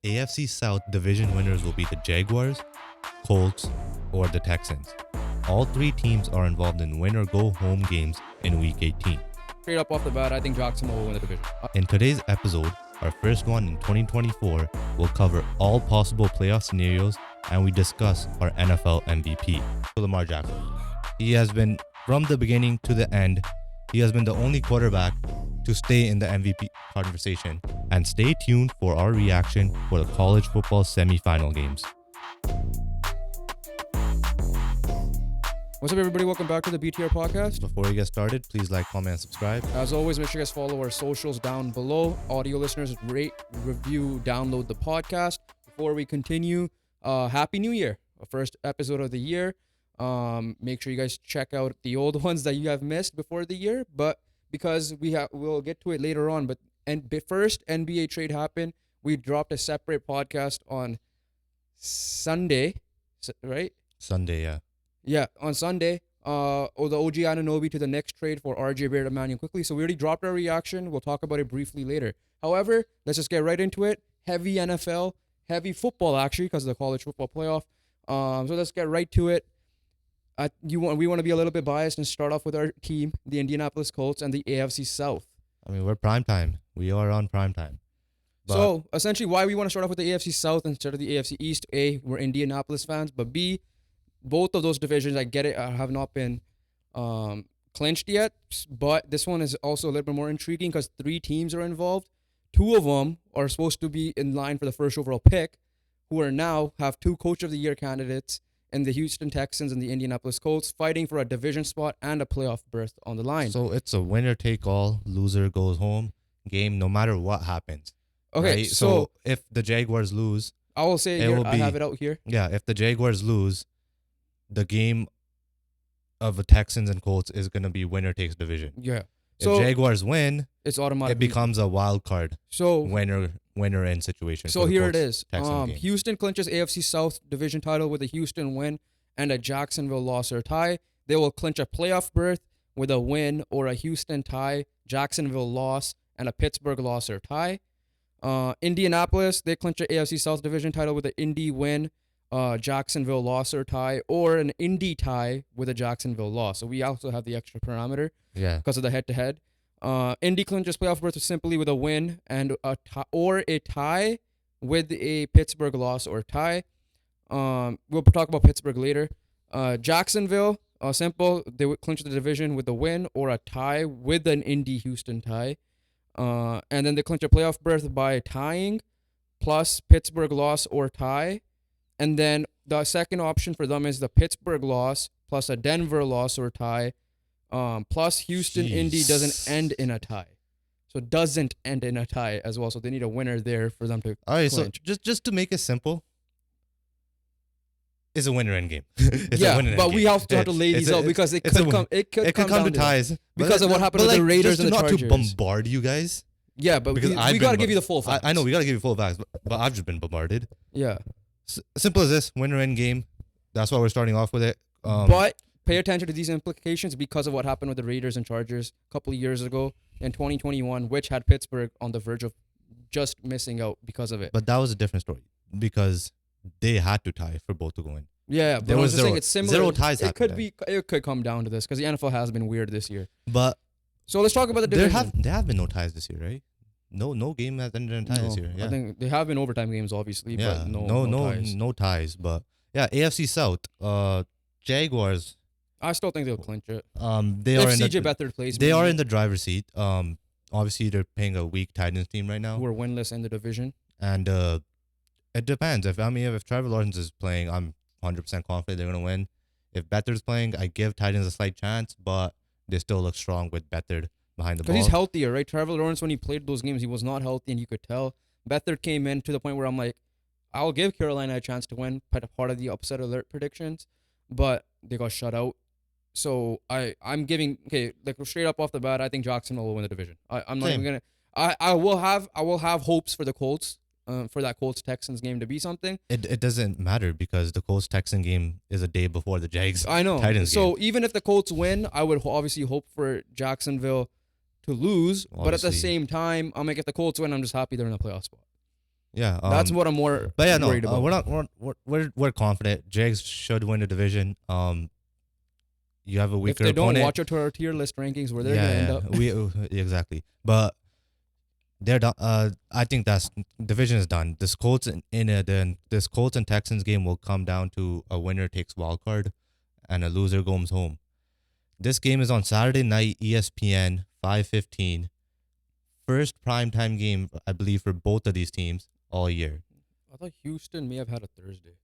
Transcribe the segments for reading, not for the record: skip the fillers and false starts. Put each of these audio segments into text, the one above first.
AFC South division winners will be the Jaguars, Colts, or the Texans. All three teams are involved in win or go home games in Week 18. Straight up off the bat, I think Jacksonville will win the division. In today's episode, our first one in 2024, we'll cover all possible playoff scenarios and we discuss our NFL MVP, Lamar Jackson. He has been, from the beginning to the end, he has been the only quarterback to stay in the MVP conversation. And stay tuned for our reaction for the college football semifinal games. What's up, everybody? Welcome back to the BTR podcast. Before we get started, please like, comment, and subscribe. As always, make sure you guys follow our socials down below. Audio listeners, rate, review, download the podcast. Before we continue, Happy New Year. Our first episode of the year. Make sure you guys check out the old ones that you have missed before the year. But because we'll get to it later on. But first NBA trade happened. We dropped a separate podcast on Sunday, right? Sunday, yeah. Yeah, on Sunday, the OG Anunoby to the next trade for RJ Barrett, Emmanuel quickly. So we already dropped our reaction. We'll talk about it briefly later. However, let's just get right into it. Heavy NFL, heavy football actually, because of the college football playoff. So let's get right to it. We want to be a little bit biased and start off with our team, the Indianapolis Colts and the AFC South. I mean, we're primetime. We are on primetime. So essentially, why we want to start off with the AFC South instead of the AFC East? A, we're Indianapolis fans, but B, both of those divisions, I get it, have not been clinched yet. But this one is also a little bit more intriguing because three teams are involved. Two of them are supposed to be in line for the first overall pick, who are now have two Coach of the Year candidates in the Houston Texans and the Indianapolis Colts, fighting for a division spot and a playoff berth on the line. So it's a winner-take-all, loser goes home game, no matter what happens. Okay, right? so if the Jaguars lose, I will say here, I have it out here. Yeah, if the Jaguars lose, the game of the Texans and Colts is going to be winner takes division. Yeah. If So Jaguars win, it's automatic. it becomes a wild card So winner in situation. So here it is. Texans game. Houston clinches AFC South division title with a Houston win and a Jacksonville loss or tie. They will clinch a playoff berth with a win or a Houston tie, Jacksonville loss, and a Pittsburgh loss or tie. Indianapolis, they clinch a AFC South division title with an Indy win, Jacksonville loss or tie, or an Indy tie with a Jacksonville loss. So we also have the extra parameter because of the head-to-head. Indy clinches playoff berth simply with a win and a tie with a Pittsburgh loss or tie. We'll talk about Pittsburgh later. Jacksonville, simple. They would clinch the division with a win or a tie with an Indy-Houston tie. And then they clinch a playoff berth by tying plus Pittsburgh loss or tie. And then the second option for them is the Pittsburgh loss plus a Denver loss or tie. Plus Houston Indy doesn't end in a tie. So it doesn't end in a tie as well. So they need a winner there for them to clinch. So just to make it simple, it's a winner end game. But we have to have to lay these out because it could come to ties because of what happened with the Raiders and the Chargers. Not to bombard you guys. Yeah, but we got to give you the full facts. I know we got to give you full facts, but I've just been bombarded. Yeah. Simple as this, winner end game. That's why we're starting off with it. But pay attention to these implications because of what happened with the Raiders and Chargers a couple of years ago in 2021, which had Pittsburgh on the verge of just missing out because of it. But that was a different story because they had to tie for both to go in. Yeah, but there was saying it's similar. Zero ties. It could come down to this because the NFL has been weird this year. But so let's talk about the division. There have been no ties this year, right? No game has ended in tie this year. Yeah. I think there have been overtime games, obviously, but no ties. But yeah, AFC South, Jaguars. I still think they'll clinch it. They are in CJ Beathard plays. They are in the driver's seat. Obviously they're playing a weak Titans team right now, who are winless in the division. And it depends. If Trevor Lawrence is playing, I'm 100% confident they're gonna win. If Beathard's playing, I give Titans a slight chance, but they still look strong with Beathard behind the ball. Because he's healthier, right? Trevor Lawrence, when he played those games, he was not healthy, and you could tell. Beathard came in to the point where I'm like, I'll give Carolina a chance to win, part of the upset alert predictions, but they got shut out. So I'm giving straight up off the bat, I think Jacksonville will win the division. I'm not even gonna. I will have hopes for the Colts. For that Colts Texans game to be something. It doesn't matter because the Colts Texan game is a day before the Jags. I know. Titans so game. Even if the Colts win, I would obviously hope for Jacksonville to lose. But at the same time, I'm like, if the Colts win, I'm just happy they're in the playoff spot. Yeah. That's what I'm more But yeah, no, worried about. we're confident. Jags should win the division. You have a If weaker they don't opponent. watch it to our tier list rankings, where they're gonna end up. We exactly. But they're done. I think that's division is done. This Colts this Colts and Texans game will come down to a winner takes wild card, and a loser goes home. This game is on Saturday night, ESPN 5:15. First primetime game, I believe, for both of these teams all year. I thought Houston may have had a Thursday.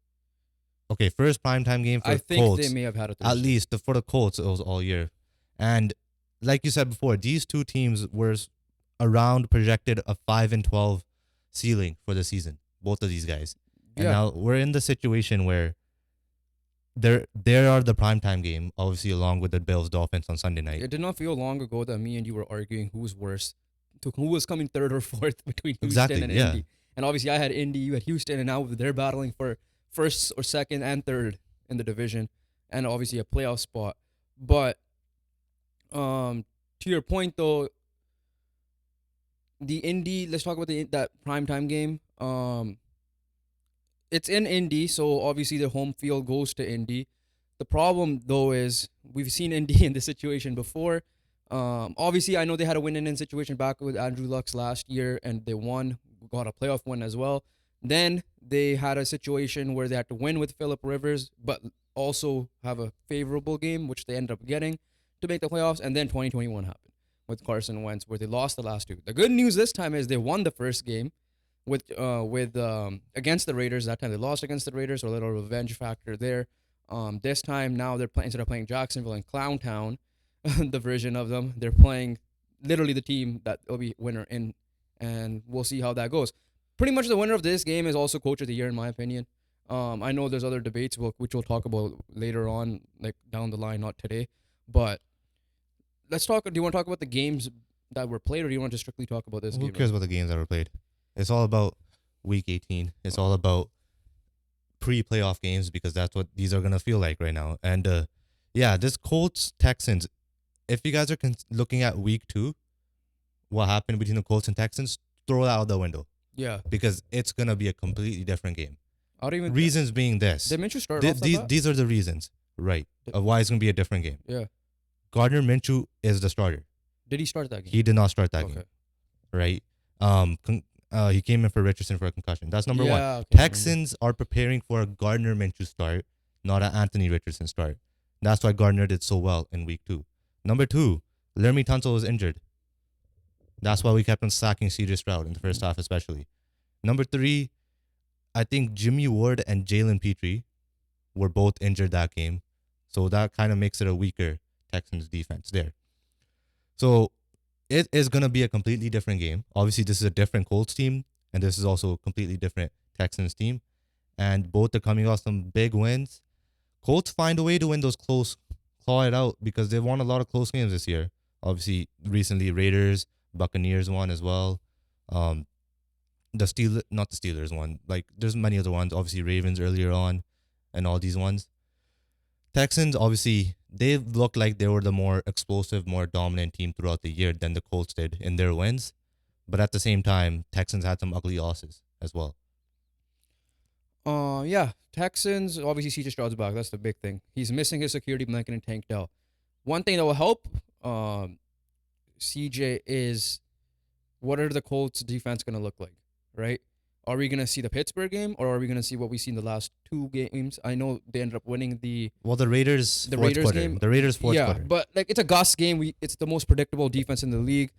Okay, first primetime game for I think Colts. they may have had a Thursday. At least for the Colts, it was all year. And like you said before, these two teams were around projected a 5-12 ceiling for the season. Both of these guys. And Yeah. now we're in the situation where there are the primetime game, obviously along with the Bills Dolphins on Sunday night. It did not feel long ago that me and you were arguing who's worse, who was coming third or fourth between Houston Exactly, and yeah. Indy. And obviously, I had Indy, you had Houston, and now they're battling for first or second and third in the division, and obviously a playoff spot. But to your point, though, the Indy. Let's talk about that primetime game. It's in Indy, so obviously the home field goes to Indy. The problem, though, is we've seen Indy in this situation before. Obviously, I know they had a win-in situation back with Andrew Luck's last year, and they won, got a playoff win as well. Then they had a situation where they had to win with Phillip Rivers, but also have a favorable game, which they ended up getting to make the playoffs. And then 2021 happened with Carson Wentz, where they lost the last two. The good news this time is they won the first game with against the Raiders. That time they lost against the Raiders, so a little revenge factor there. This time now they're instead of playing Jacksonville and Clown Town, the version of them, they're playing literally the team that will be winner in, and we'll see how that goes. Pretty much the winner of this game is also Coach of the Year in my opinion. I know there's other debates which we'll talk about later on, like down the line, not today. But let's talk. Do you want to talk about the games that were played, or do you want to strictly talk about this game? Who cares about the games that were played? It's all about Week 18. It's all about pre-playoff games because that's what these are gonna feel like right now. And yeah, this Colts Texans. If you guys are looking at Week 2, what happened between the Colts and Texans, throw that out the window Yeah, because it's gonna be a completely different game. I don't even. Reasons being this. Did Minshew start off like that? These are the reasons, right, of why it's gonna be a different game. Yeah. Gardner Minshew is the starter. Did he start that game? He did not start that Okay. game, right? He came in for Richardson for a concussion. That's number one. Okay, Texans are preparing for a Gardner Minshew start, not an Anthony Richardson start. That's why Gardner did so well in Week 2. Number 2, Laramie Tunsil was injured. That's why we kept on sacking CJ Stroud in the first half, especially. Number 3, I think Jimmy Ward and Jalen Petrie were both injured that game. So that kind of makes it a weaker Texans defense there. So it is going to be a completely different game. Obviously, this is a different Colts team, and this is also a completely different Texans team. And both are coming off some big wins. Colts find a way to win those close, claw it out, because they've won a lot of close games this year. Obviously, recently Raiders, Buccaneers won as well. Not the Steelers won. Like, there's many other ones. Obviously, Ravens earlier on, and all these ones. Texans, obviously, they looked like they were the more explosive, more dominant team throughout the year than the Colts did in their wins. But at the same time, Texans had some ugly losses as well. Yeah, Texans, obviously CJ Stroud's back. That's the big thing. He's missing his security blanket in Tank Dell. One thing that will help CJ is what are the Colts defense going to look like, right? Are we going to see the Pittsburgh game, or are we going to see what we see in the last two games? I know they ended up winning the Raiders the fourth Raiders quarter. game. The Raiders fourth yeah, quarter. but like it's a Gus game. It's the most predictable defense in the league.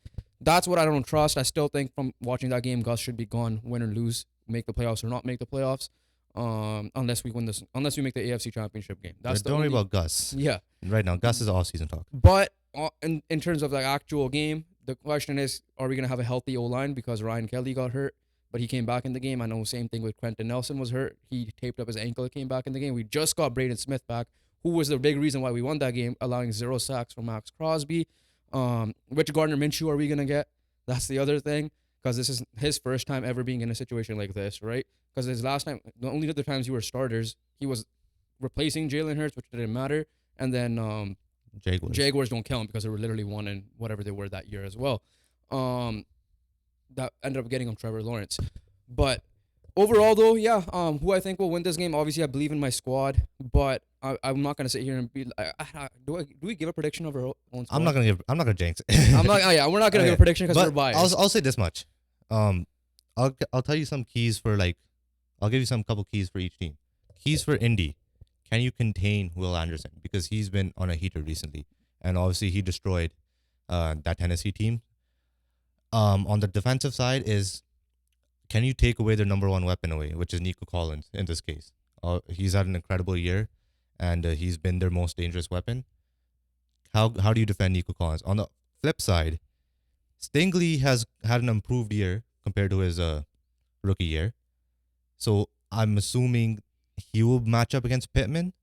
That's what I don't trust. I still think from watching that game, Gus should be gone, win or lose, make the playoffs or not make the playoffs. Unless we win this, unless we make the AFC Championship game. That's Don't worry about Gus. Yeah. Right now, Gus is all-season talk. But in terms of the actual game, the question is, are we gonna have a healthy O-line because Ryan Kelly got hurt, but he came back in the game. I know same thing with Quentin Nelson was hurt. He taped up his ankle, came back in the game. We just got Braden Smith back, who was the big reason why we won that game, allowing 0 sacks from Max Crosby. Which Gardner Minshew are we gonna get? That's the other thing, because this is his first time ever being in a situation like this, right? Because his last time, the only other times he were starters, he was replacing Jalen Hurts, which didn't matter, and then Jaguars don't count because they were literally one and whatever they were that year as well. That ended up getting him Trevor Lawrence. But Overall, though, yeah. Who I think will win this game? Obviously, I believe in my squad, but I'm not gonna sit here and be like, do we give a prediction of our own squad? I'm not gonna jinx it. I'm not. Yeah, we're not gonna give a prediction because we're But biased. I'll say this much. I'll tell you some keys for I'll give you some couple keys for each team. Keys for Indy. Can you contain Will Anderson? Because he's been on a heater recently. And obviously he destroyed that Tennessee team. On the defensive side is, can you take away their number one weapon away, which is Nico Collins in this case? He's had an incredible year, and he's been their most dangerous weapon. How do you defend Nico Collins? On the flip side, Stingley has had an improved year compared to his rookie year. So I'm assuming he will match up against Pittman.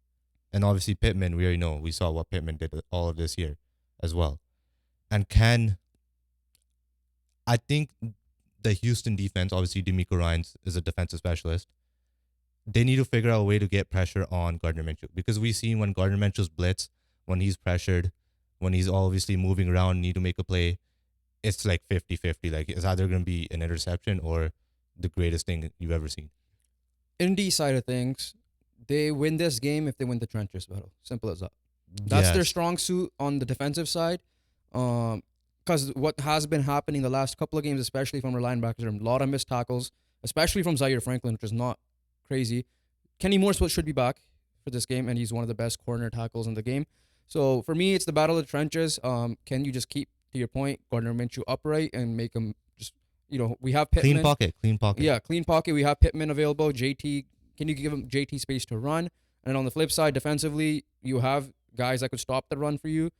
And obviously Pittman, we already know. We saw what Pittman did all of this year as well. And I think the Houston defense, obviously DeMeco Ryans is a defensive specialist. They need to figure out a way to get pressure on Gardner Minshew. Because we've seen when Gardner Minshew's blitz, when he's pressured, when he's obviously moving around, need to make a play, it's like 50-50. Like, it's either going to be an interception or the greatest thing you've ever seen. Indy side of things, they win this game if they win the trenches battle. Simple as that. That's their strong suit on the defensive side. Because what has been happening the last couple of games, especially from our linebackers, are a lot of missed tackles, especially from Zaire Franklin, which is not crazy. Kenny Moore should be back for this game, and he's one of the best corner tackles in the game. So for me, it's the battle of the trenches. Can you just keep, to your point, Gardner Minshew upright and make him just, we have Pittman. Clean pocket. Yeah, clean pocket. We have Pittman available. JT, can you give him JT space to run? And on the flip side, defensively, you have guys that could stop the run for you.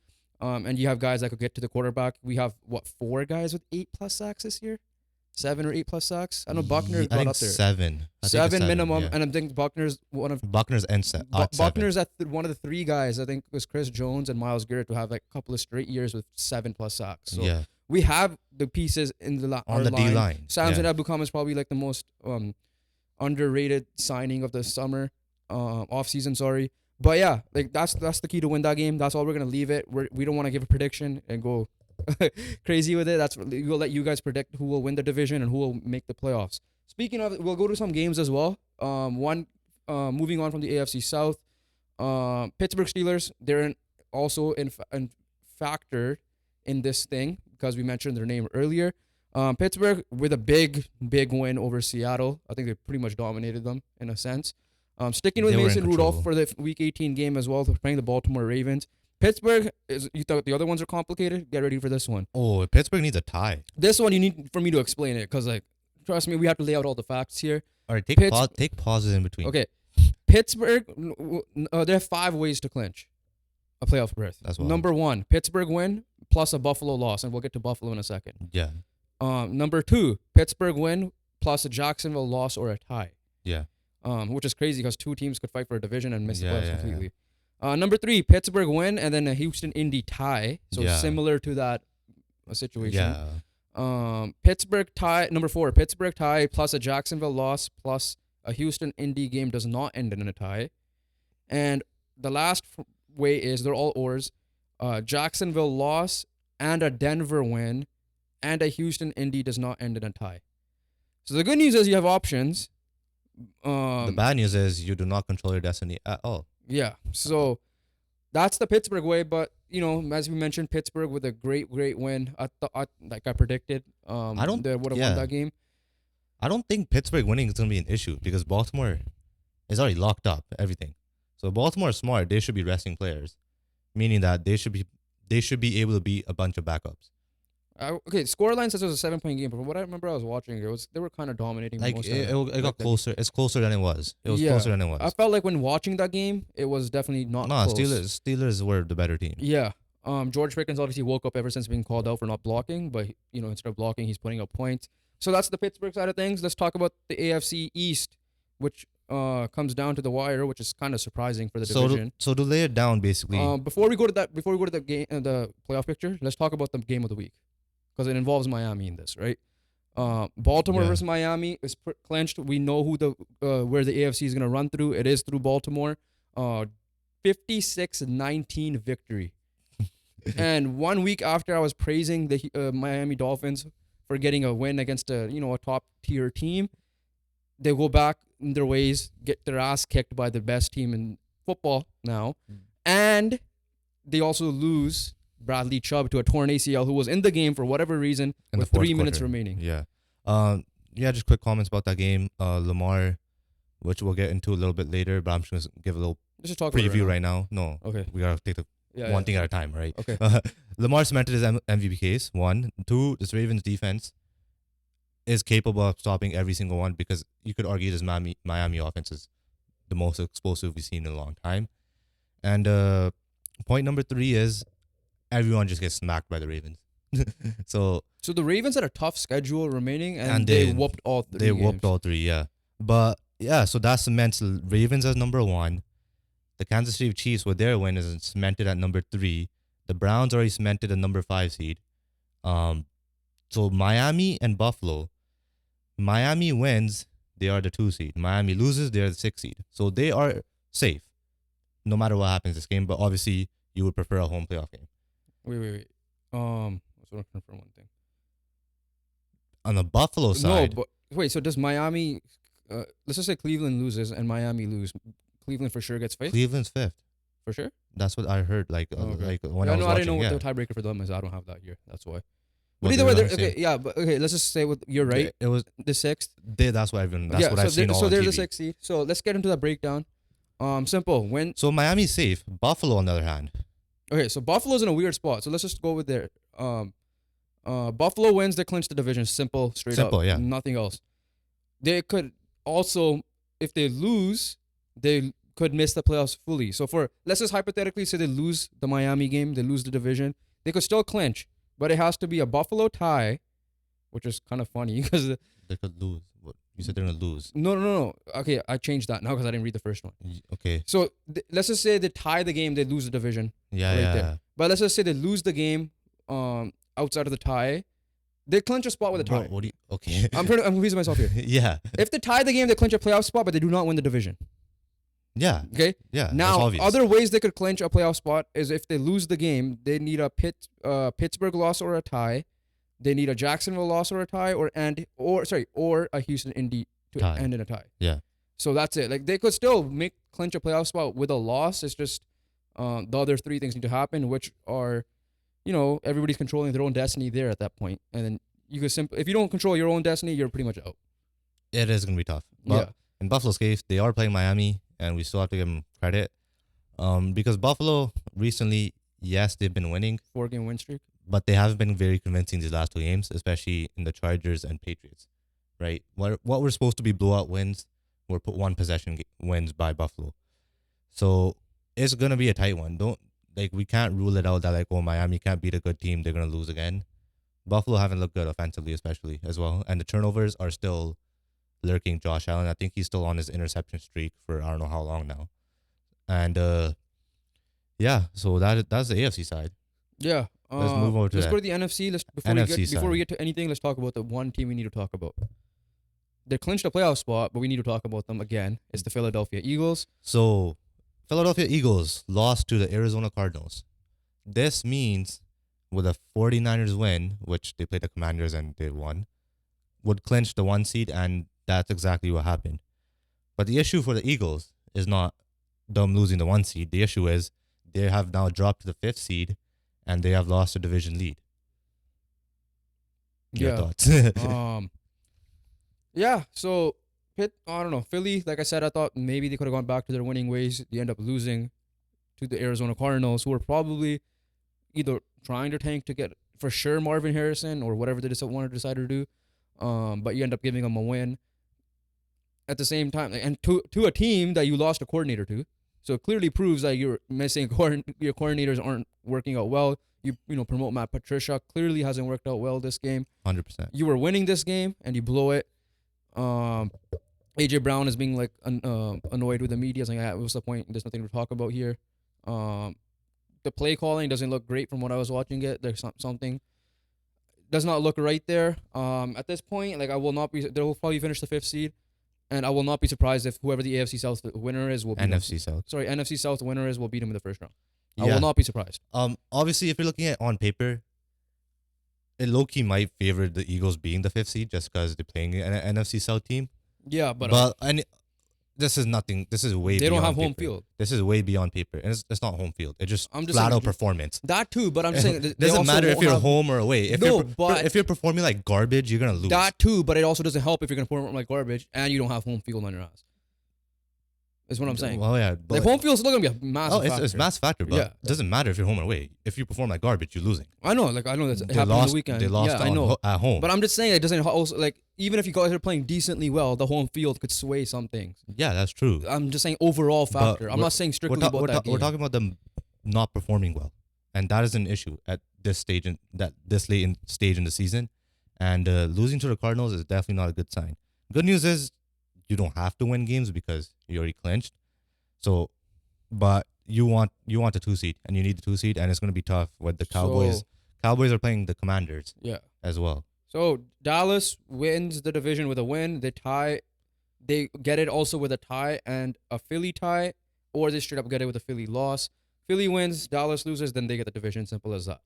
And you have guys that could get to the quarterback. We have, 4 guys with 8+ sacks this year? 7 or 8+ sacks? I know Buckner is brought up there. 7. Seven minimum. Yeah. And I think Buckner's one of... Buckner's and seven. Buckner's one of the 3 guys, I think, was Chris Jones and Myles Garrett, to have like a couple of straight years with 7+ sacks. So we have the pieces in the on the line. D-line. Samson Ebukam is probably like the most underrated signing of the summer, offseason, sorry. But yeah, like that's the key to win that game. That's all we're gonna leave it. We don't want to give a prediction and go crazy with it. We'll let you guys predict who will win the division and who will make the playoffs. Speaking of, we'll go to some games as well. Moving on from the AFC South, Pittsburgh Steelers. They're also in factored in this thing because we mentioned their name earlier. Pittsburgh with a big win over Seattle. I think they pretty much dominated them in a sense. Sticking with Mason Rudolph for the Week 18 game as well, playing the Baltimore Ravens. Pittsburgh, you thought the other ones are complicated? Get ready for this one. Oh, Pittsburgh needs a tie. This one, you need for me to explain it because, trust me, we have to lay out all the facts here. All right, take pauses in between. Okay. Pittsburgh, they have 5 ways to clinch a playoff berth. That's wild. Number 1, Pittsburgh win plus a Buffalo loss, and we'll get to Buffalo in a second. Yeah. Number 2, Pittsburgh win plus a Jacksonville loss or a tie. Yeah. Which is crazy because 2 teams could fight for a division and miss the playoffs completely. Yeah. Number 3, Pittsburgh win and then a Houston-Indy tie. So similar to that situation. Yeah. Pittsburgh tie. Number 4, Pittsburgh tie plus a Jacksonville loss plus a Houston-Indy game does not end in a tie. And the last way is, they're all ors, Jacksonville loss and a Denver win and a Houston-Indy does not end in a tie. So the good news is you have options. The bad news is you do not control your destiny at all. Yeah, so that's the Pittsburgh way. But as we mentioned, Pittsburgh with a great win. Like I predicted, they would have won that game. I don't think Pittsburgh winning is going to be an issue because Baltimore is already locked up everything. So Baltimore is smart. They should be resting players, meaning that they should be able to beat a bunch of backups. Okay, scoreline says it was a 7-point game, but from what I remember, I was watching they were kind of dominating. It got closer. It's closer than it was. It was closer than it was. I felt like when watching that game, it was definitely not close. Steelers were the better team. Yeah. George Pickens obviously woke up ever since being called out for not blocking, but instead of blocking, he's putting up points. So that's the Pittsburgh side of things. Let's talk about the AFC East, which comes down to the wire, which is kind of surprising for the division. So to lay it down, basically. Before we go to the game, the playoff picture, let's talk about the game of the week. Because it involves Miami in this, right? Baltimore versus Miami is clinched. We know where the AFC is going to run through. It is through Baltimore. 56-19 victory. And 1 week after I was praising the Miami Dolphins for getting a win against a top tier team, they go back in their ways, get their ass kicked by the best team in football now, and they also lose Bradley Chubb to a torn ACL, who was in the game for whatever reason In the with fourth 3 minutes quarter. remaining. Yeah. Just quick comments about that game. Lamar, which we'll get into a little bit later, but I'm just going to give a little Let's just talk about it preview right now. right now. No, Okay. we got to take the one thing at a time, right? Okay. Lamar cemented his MVP case, 1. 2, this Ravens defense is capable of stopping every single one, because you could argue this Miami offense is the most explosive we've seen in a long time. And point number 3 is everyone just gets smacked by the Ravens. So the Ravens had a tough schedule remaining, and, And they they- whooped all 3 they games. whooped all 3, yeah. But yeah, so that cements Ravens as number 1. The Kansas City Chiefs, with their win, is cemented at number 3. The Browns already cemented at number 5 seed. So Miami and Buffalo. Miami wins, they are the 2 seed. Miami loses, they are the 6 seed. So they are safe, no matter what happens this game. But obviously, you would prefer a home playoff game. Wait. I was looking for one thing. On the Buffalo side, No, but wait. So does Miami? Let's just say Cleveland loses and Miami lose. Cleveland for sure gets 5th. Cleveland's 5th. For sure. That's what I heard. Like Okay. when Yeah, I was no, I watching. didn't know yeah. what the tiebreaker for them is. I don't have that here. That's why. But What either they way, were they're, on the okay. same- Yeah, but okay. Let's just say you're right. It was The 6th. that's what everyone. That's what I've seen all So on they're TV. the 6th seed. So let's get into that breakdown. Simple. So Miami's safe. Buffalo, on the other hand, Okay, so Buffalo's in a weird spot. So let's just go with their Buffalo wins, they clinch the division. Simple, straight Simple, up. yeah. Nothing else. They could also, if they lose, they could miss the playoffs fully. So let's just hypothetically say they lose the Miami game, they lose the division, they could still clinch, but it has to be a Buffalo tie, which is kind of funny because they could lose. What you said they're gonna lose? no. Okay, I changed that now because I didn't read the first one. Okay. So let's just say they tie the game, they lose the division. Yeah, Right yeah. there. But let's just say they lose the game outside of the tie. They clinch a spot with a Bro, tie. what do you? Okay. I'm confusing myself here. yeah. If they tie the game, they clinch a playoff spot, but they do not win the division. Yeah. Okay? Yeah. that's Now, obvious. other ways they could clinch a playoff spot is if they lose the game, they need a Pittsburgh loss or a tie. They need a Jacksonville loss or a tie, or a Houston Indy to Tie. end in a tie. Yeah. So that's it. Like they could still clinch a playoff spot with a loss. It's just the other 3 things need to happen, which are, everybody's controlling their own destiny there at that point. And then you could if you don't control your own destiny, you're pretty much out. It is gonna be tough. But Yeah. in Buffalo's case, they are playing Miami, and we still have to give them credit. Because Buffalo recently, yes, they've been winning, 4-game win streak. but they haven't been very convincing these last 2 games, especially in the Chargers and Patriots. Right? What were supposed to be blowout wins were put 1 possession wins by Buffalo. So it's gonna be a tight one. We can't rule it out that Miami can't beat a good team, they're gonna lose again. Buffalo haven't looked good offensively, especially as well, and the turnovers are still lurking. Josh Allen, I think he's still on his interception streak for I don't know how long now. And so that's the AFC side. Yeah. Let's move over to Let's that. go to the NFC. Before we get to anything, let's talk about the one team we need to talk about. They clinched a playoff spot, but we need to talk about them again. It's the Philadelphia Eagles. So Philadelphia Eagles lost to the Arizona Cardinals. This means with a 49ers win, which they played the Commanders and they won, would clinch the 1 seed, and that's exactly what happened. But the issue for the Eagles is not them losing the 1 seed. The issue is they have now dropped to the 5th seed, and they have lost a division lead. Your thoughts? Yeah. So I don't know. Philly, like I said, I thought maybe they could have gone back to their winning ways. They end up losing to the Arizona Cardinals, who were probably either trying to tank to get for sure Marvin Harrison or whatever they wanted to decide to do. But you end up giving them a win. At the same time, and to a team that you lost a coordinator to, so it clearly proves that you're missing your coordinators aren't working out well. You promote Matt Patricia, clearly hasn't worked out well this game. 100%. You were winning this game and you blow it. AJ Brown is being annoyed with the media, saying, "What's the point? There's nothing to talk about here." The play calling doesn't look great from what I was watching it. There's something does not look right there. At this point, I will not be. They will probably finish the 5th seed, and I will not be surprised if whoever the AFC South winner is will beat NFC South. NFC South winner is will beat them in the first round. I Yeah. will not be surprised. Obviously, if you're looking at on paper, it low-key might favor the Eagles being the 5th seed just because they're playing an NFC South team. Yeah, but this is nothing. This is way. they don't beyond have home paper. field. This is way beyond paper, and it's not home field. It's just I'm just flat saying- out performance. That too, but I'm just saying they Doesn't also matter if won't you're have- home or away. If you're performing like garbage, you're gonna lose. That too, but it also doesn't help if you're gonna perform like garbage and you don't have home field on your ass. Is what I'm saying. Well, yeah, Like home field's still gonna be a massive. it's mass factor, but Yeah. it doesn't matter if you're home or away. If you perform like garbage, you're losing. I know that's it They happened on lost. the weekend. They lost yeah, I know. at home. But I'm just saying it doesn't also like even if you guys are playing decently well, the home field could sway some things. Yeah, that's true. I'm just saying overall But factor. I'm we're- not saying strictly about that game. We're talking about them not performing well, and that is an issue at this stage this late in stage in the season, and losing to the Cardinals is definitely not a good sign. Good news is you don't have to win games because you already clinched. So, but you want the 2 seed, and you need the 2 seed, and it's going to be tough with the Cowboys. So- Cowboys are playing the Commanders Yeah. as well. So Dallas wins the division with a win. They tie. They get it also with a tie and a Philly tie, or they straight up get it with a Philly loss. Philly wins, Dallas loses, then they get the division. Simple as that.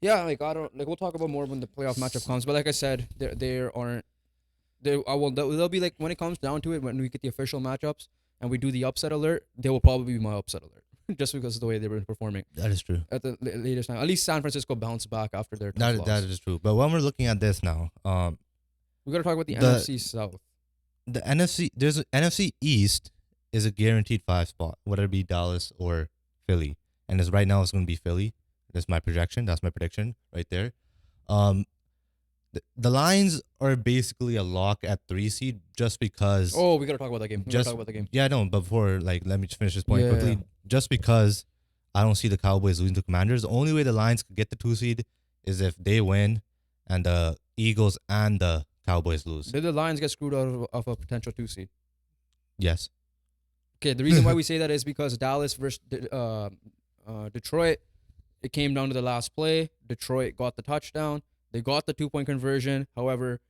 Yeah, like I don't like. We'll talk about more when the playoff matchup comes. But like I said, there aren't. They'll be like when it comes down to it, when we get the official matchups and we do the upset alert, they will probably be my upset alert, just because of the way they were performing That is true. at the latest time. At least San Francisco bounced back after their tough loss. That is true. But when we're looking at this now, We gotta talk about the The- NFC South. the NFC East is a guaranteed 5 spot, whether it be Dallas or Philly. And as right now it's going to be Philly. That's my projection. That's my prediction right there. The Lions are basically a lock at 3 seed just because. Oh, we gotta talk about that game. We gotta Just- talk about the game. Yeah, no, but before, let me just finish this point Yeah, quickly. yeah. Just because I don't see the Cowboys losing to Commanders, the only way the Lions could get the 2 seed is if they win and the Eagles and the Cowboys lose. Did the Lions get screwed out of a potential 2 seed? Yes. Okay, the reason why we say that is because Dallas versus Detroit, it came down to the last play. Detroit got the touchdown. They got the 2-point conversion. However,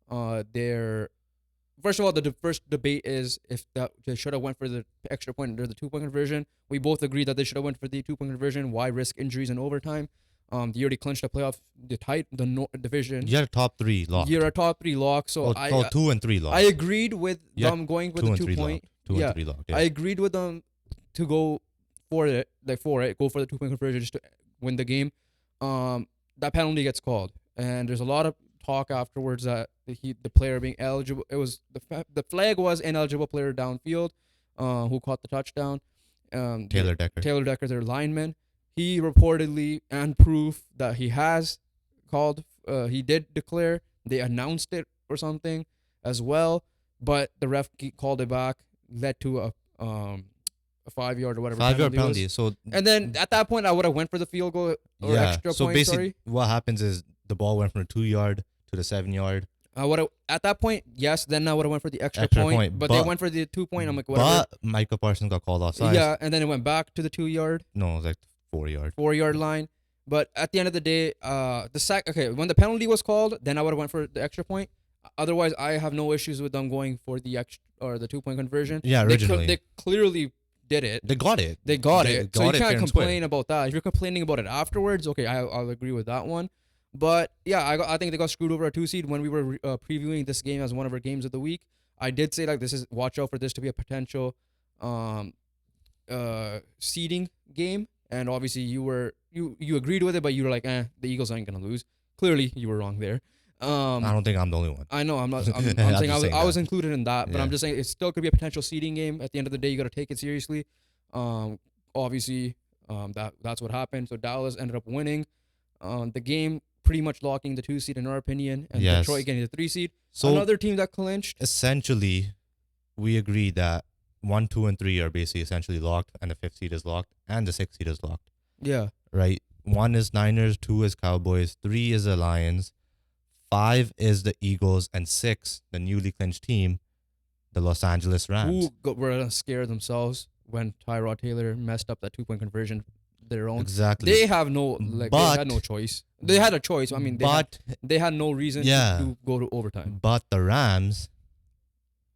first of all, the first debate is if they should have went for the extra point or the 2-point conversion. We both agree that they should have went for the 2-point conversion. Why risk injuries in overtime? They already clinched the playoff, division. You had a top 3 lock. You're a top 3 lock, so 2 and 3 lock. I agreed with Yeah, them going with 2 the and 3 2-point. lock. 2 Yeah. and 3 lock. Yeah. I agreed with them to go for it, go for the 2-point conversion just to win the game. That penalty gets called, and there's a lot of talk afterwards that the player being eligible. It was the flag was ineligible player downfield, who caught the touchdown. Taylor Decker. Their lineman. He reportedly and proof that he has called. He did declare. They announced it or something as well, but the ref called it back. Led to a 5-yard or whatever. 5-yard was. penalty. So And then at that point, I would have went for the field goal or extra so point. basically, Sorry, what happens is the ball went from the 2-yard to the 7-yard. I would have at that point. Yes, then I would have went for the extra Extra point. point, But they but- went for the 2-point. I'm like, whatever. But Micah Parsons got called offside. Yeah, and then it went back to the 2-yard, No, it was like 4-yard. 4-yard line. But at the end of the day, when the penalty was called, then I would have went for the extra point. Otherwise, I have no issues with them going for the extra or the 2-point conversion. Yeah, originally. They clearly did it. They got it. They got They it. So got you it fair can't and square. complain about that. If you're complaining about it afterwards, okay, I'll agree with that one. But yeah, I think they got screwed over a 2 seed when we were previewing this game as one of our games of the week. I did say watch out for this to be a potential seeding game, and obviously you agreed with it, but you were like, the Eagles aren't gonna lose. Clearly, you were wrong there. I don't think I'm the only one. I know I'm not. I'm I'm saying just saying I was that. included in that, but I'm Yeah. just saying it still could be a potential seeding game. At the end of the day, you got to take it seriously. Obviously, that's what happened. So Dallas ended up winning the game, pretty much locking the 2 seed in our opinion, and Yes. Detroit getting the 3 seed. So Another team that clinched. essentially, we agree that 1, 2, and 3 are basically essentially locked, and the 5th seed is locked, and the 6th seed is locked. Yeah, Right? 1 is Niners, 2 is Cowboys, 3 is the Lions, 5 is the Eagles, and 6, the newly clinched team, the Los Angeles Rams. who were scared themselves when Tyrod Taylor messed up that 2-point conversion. Their own. Exactly. They have no they But- had no choice. They had a choice. I mean, they had no reason Yeah. to go to overtime. But the Rams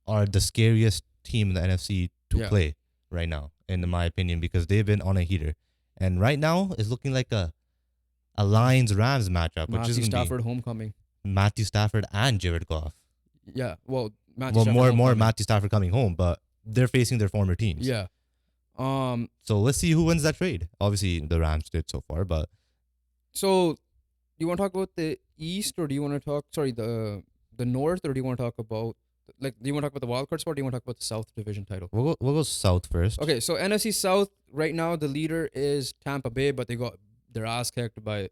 are the scariest team in the NFC to Yeah. play right now, in my opinion, because they've been on a heater. And right now, it's looking like a Lions-Rams matchup, which is Matthew going to be Stafford homecoming. Matthew Stafford and Jared Goff. Yeah. Well, Well, more Matthew Stafford coming home, but they're facing their former teams. Yeah. So let's see who wins that trade. Obviously, the Rams did so far, but So, do you want to talk about the East, or do you want to talk? Sorry, the North, or do you want to talk about do you want to talk about the wild card spot, or do you want to talk about the South Division title? we'll go South first. Okay, so NFC South right now, the leader is Tampa Bay, but they got their ass kicked by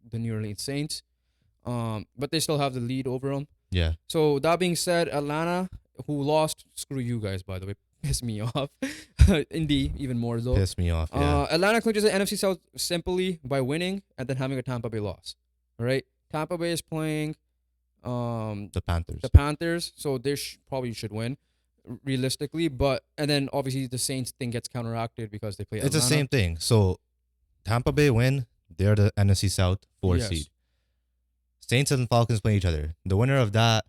the New Orleans Saints. But they still have the lead over them. Yeah. So that being said, Atlanta, who lost, screw you guys, by the way, pissed me off. Indy, even more though. Pissed me off. Yeah. Atlanta clinches the NFC South simply by winning and then having a Tampa Bay loss. All right, Tampa Bay is playing The Panthers. the Panthers, so they probably should win realistically. But and then obviously the Saints thing gets counteracted because they play It's Atlanta. the same thing. So Tampa Bay win. They're the NFC South 4 Yes. seed. Saints and Falcons play each other. The winner of that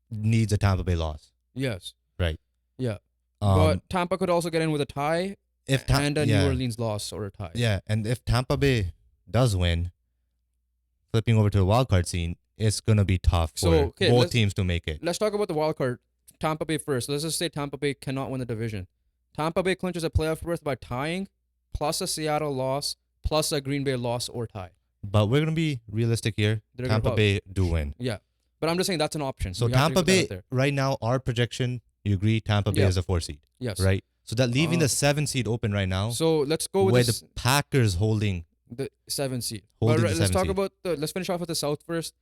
needs a Tampa Bay loss. Yes. Right. Yeah. Um, But Tampa could also get in with a tie and a New Orleans loss or a tie. Yeah, and if Tampa Bay does win, flipping over to the wild card scene, it's gonna be tough for okay, both teams to make it. Let's talk about the wild card. Tampa Bay first. Let's just say Tampa Bay cannot win the division. Tampa Bay clinches a playoff berth by tying, plus a Seattle loss, plus a Green Bay loss or tie. But we're gonna be realistic here. They're gonna Tampa probably- Bay do win. Yeah. But I'm just saying that's an option. So You have to Tampa put that out Bay there. right now, our projection, you agree? Tampa Bay Yeah. is a 4 seed, Yes. right? So that leaving Uh, the 7 seed open right now, So let's go with where this, the Packers holding. the 7 seed. Holding But the let's 7 talk seed. about let's finish off with the South first.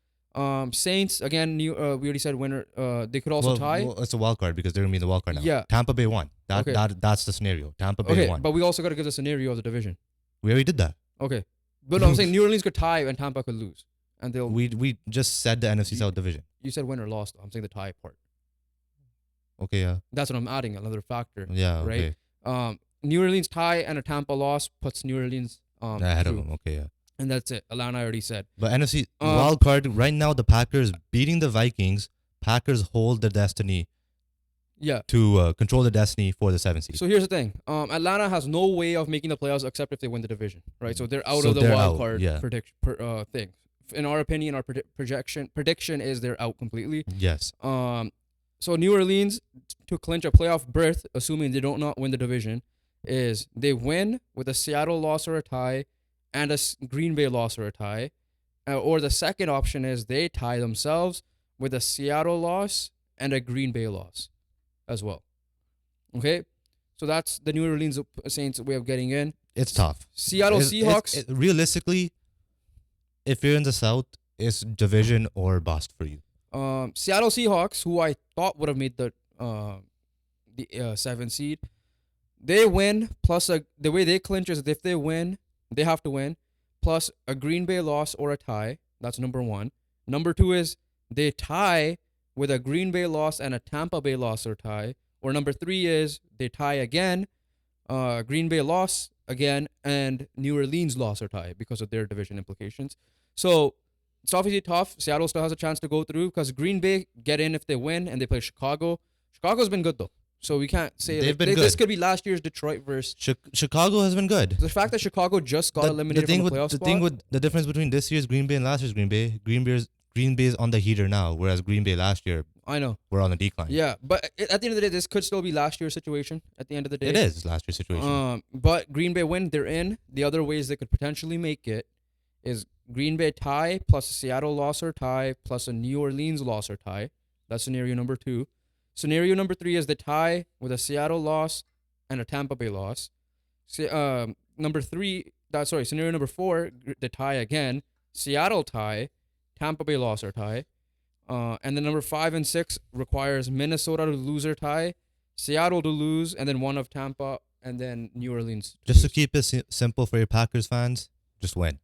Saints again. We already said winner. They could also tie. Well, it's a wild card because they're gonna be in the wild card now. Yeah. Tampa Bay won. Okay. That's the scenario. Tampa Bay Okay, won. but we also got to give the scenario of the division. We already did that. Okay, but no, I'm saying New Orleans could tie and Tampa could lose, and they'll. We just said the NFC South division. You said win or loss. I'm saying the tie part. Okay, yeah. That's what I'm adding, another factor. Yeah, Right. okay. New Orleans tie and a Tampa loss puts New Orleans Ahead of through. them. Okay, yeah. And that's it. Atlanta I already said. But NFC Um, wild card right now, the Packers beating the Vikings. Packers hold the destiny Yeah. to control the destiny for the 7 seed. So here's the thing. Atlanta has no way of making the playoffs except if they win the division, right? So they're out So of the they're wild out, card yeah. thing. In our opinion, our prediction is they're out completely. Yes. So New Orleans to clinch a playoff berth, assuming they don't not win the division, is they win with a Seattle loss or a tie, and a Green Bay loss or a tie, or the second option is they tie themselves with a Seattle loss and a Green Bay loss, as well. Okay, so that's the New Orleans Saints way of getting in. It's tough. Seattle Seahawks. Realistically, if you're in the South, it's division or bust for you. Seattle Seahawks, who I thought would have made the 7 seed, they win plus the way they clinch is if they win, they have to win plus a Green Bay loss or a tie. That's number one. Number two is they tie with a Green Bay loss and a Tampa Bay loss or tie. Or number three is they tie again, Green Bay loss again, and New Orleans loss or tie because of their division implications. So it's obviously tough. Seattle still has a chance to go through because Green Bay get in if they win and they play Chicago. Chicago's been good though, so we can't say They've been this good. could be last year's Detroit versus Chicago has been good. the fact that Chicago just got eliminated from the playoff The spot. thing with the difference between this year's Green Bay and last year's Green Bay's on the heater now, whereas Green Bay last year I know, were on the decline. yeah, but at the end of the day, this could still be last year's situation. At the end of the day, It is last year's situation. But Green Bay win, they're in. The other ways they could potentially make it is Green Bay tie plus a Seattle loss or tie plus a New Orleans loss or tie. That's scenario number 2. Scenario number 3 is the tie with a Seattle loss and a Tampa Bay loss. Scenario number 4, the tie again, Seattle tie, Tampa Bay loss or tie. And then number 5 and 6 requires Minnesota to lose or tie, Seattle to lose, and then one of Tampa, and then New Orleans. Just to lose. keep it simple for your Packers fans, just win.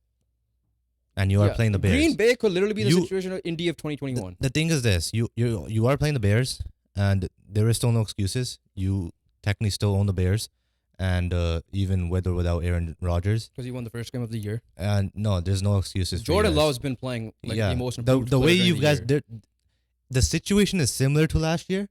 And you are Yeah. playing the Bears. Green Bay could literally be in the You- situation of Indy of 2021. The thing is this: you are playing the Bears, and there is still no excuses. You technically still own the Bears, and even with or without Aaron Rodgers. Because he won the first game of the year. And no, there's no excuses. for you Jordan guys. Love's been playing like the most the improved the way player you during guys the year. the situation is similar to last year,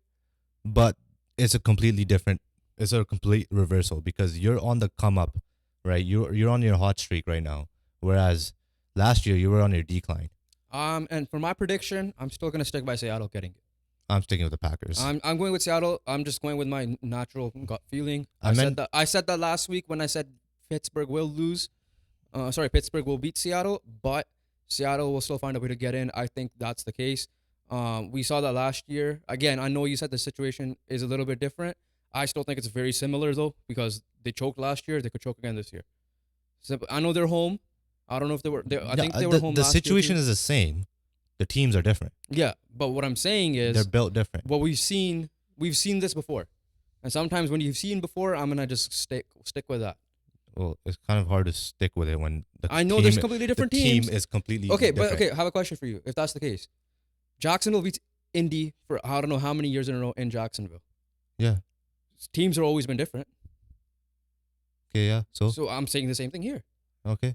but it's a completely different. It's a complete reversal because you're on the come up, right? You're on your hot streak right now, whereas last year you were on your decline. And for my prediction, I'm still gonna stick by Seattle getting it. I'm sticking with the Packers. I'm going with Seattle. I'm just going with my natural gut feeling. I said that last week when I said Pittsburgh will lose. Pittsburgh will beat Seattle, but Seattle will still find a way to get in. I think that's the case. We saw that last year. Again, I know you said the situation is a little bit different. I still think it's very similar though, because they choked last year. They could choke again this year. So I know they're home. I don't know if they were. I think they were home. The last year situation too. is the same. The teams are different. Yeah, but what I'm saying is They're built different. what we've seen this before, and sometimes when you've seen before, I'm gonna just stick with that. Well, it's kind of hard to stick with it when I know there's completely different teams. Team is completely Okay, different. but I have a question for you. If that's the case, Jacksonville beats Indy for I don't know how many years in a row in Jacksonville. Yeah. Teams have always been different. Okay. Yeah. So I'm saying the same thing here. Okay.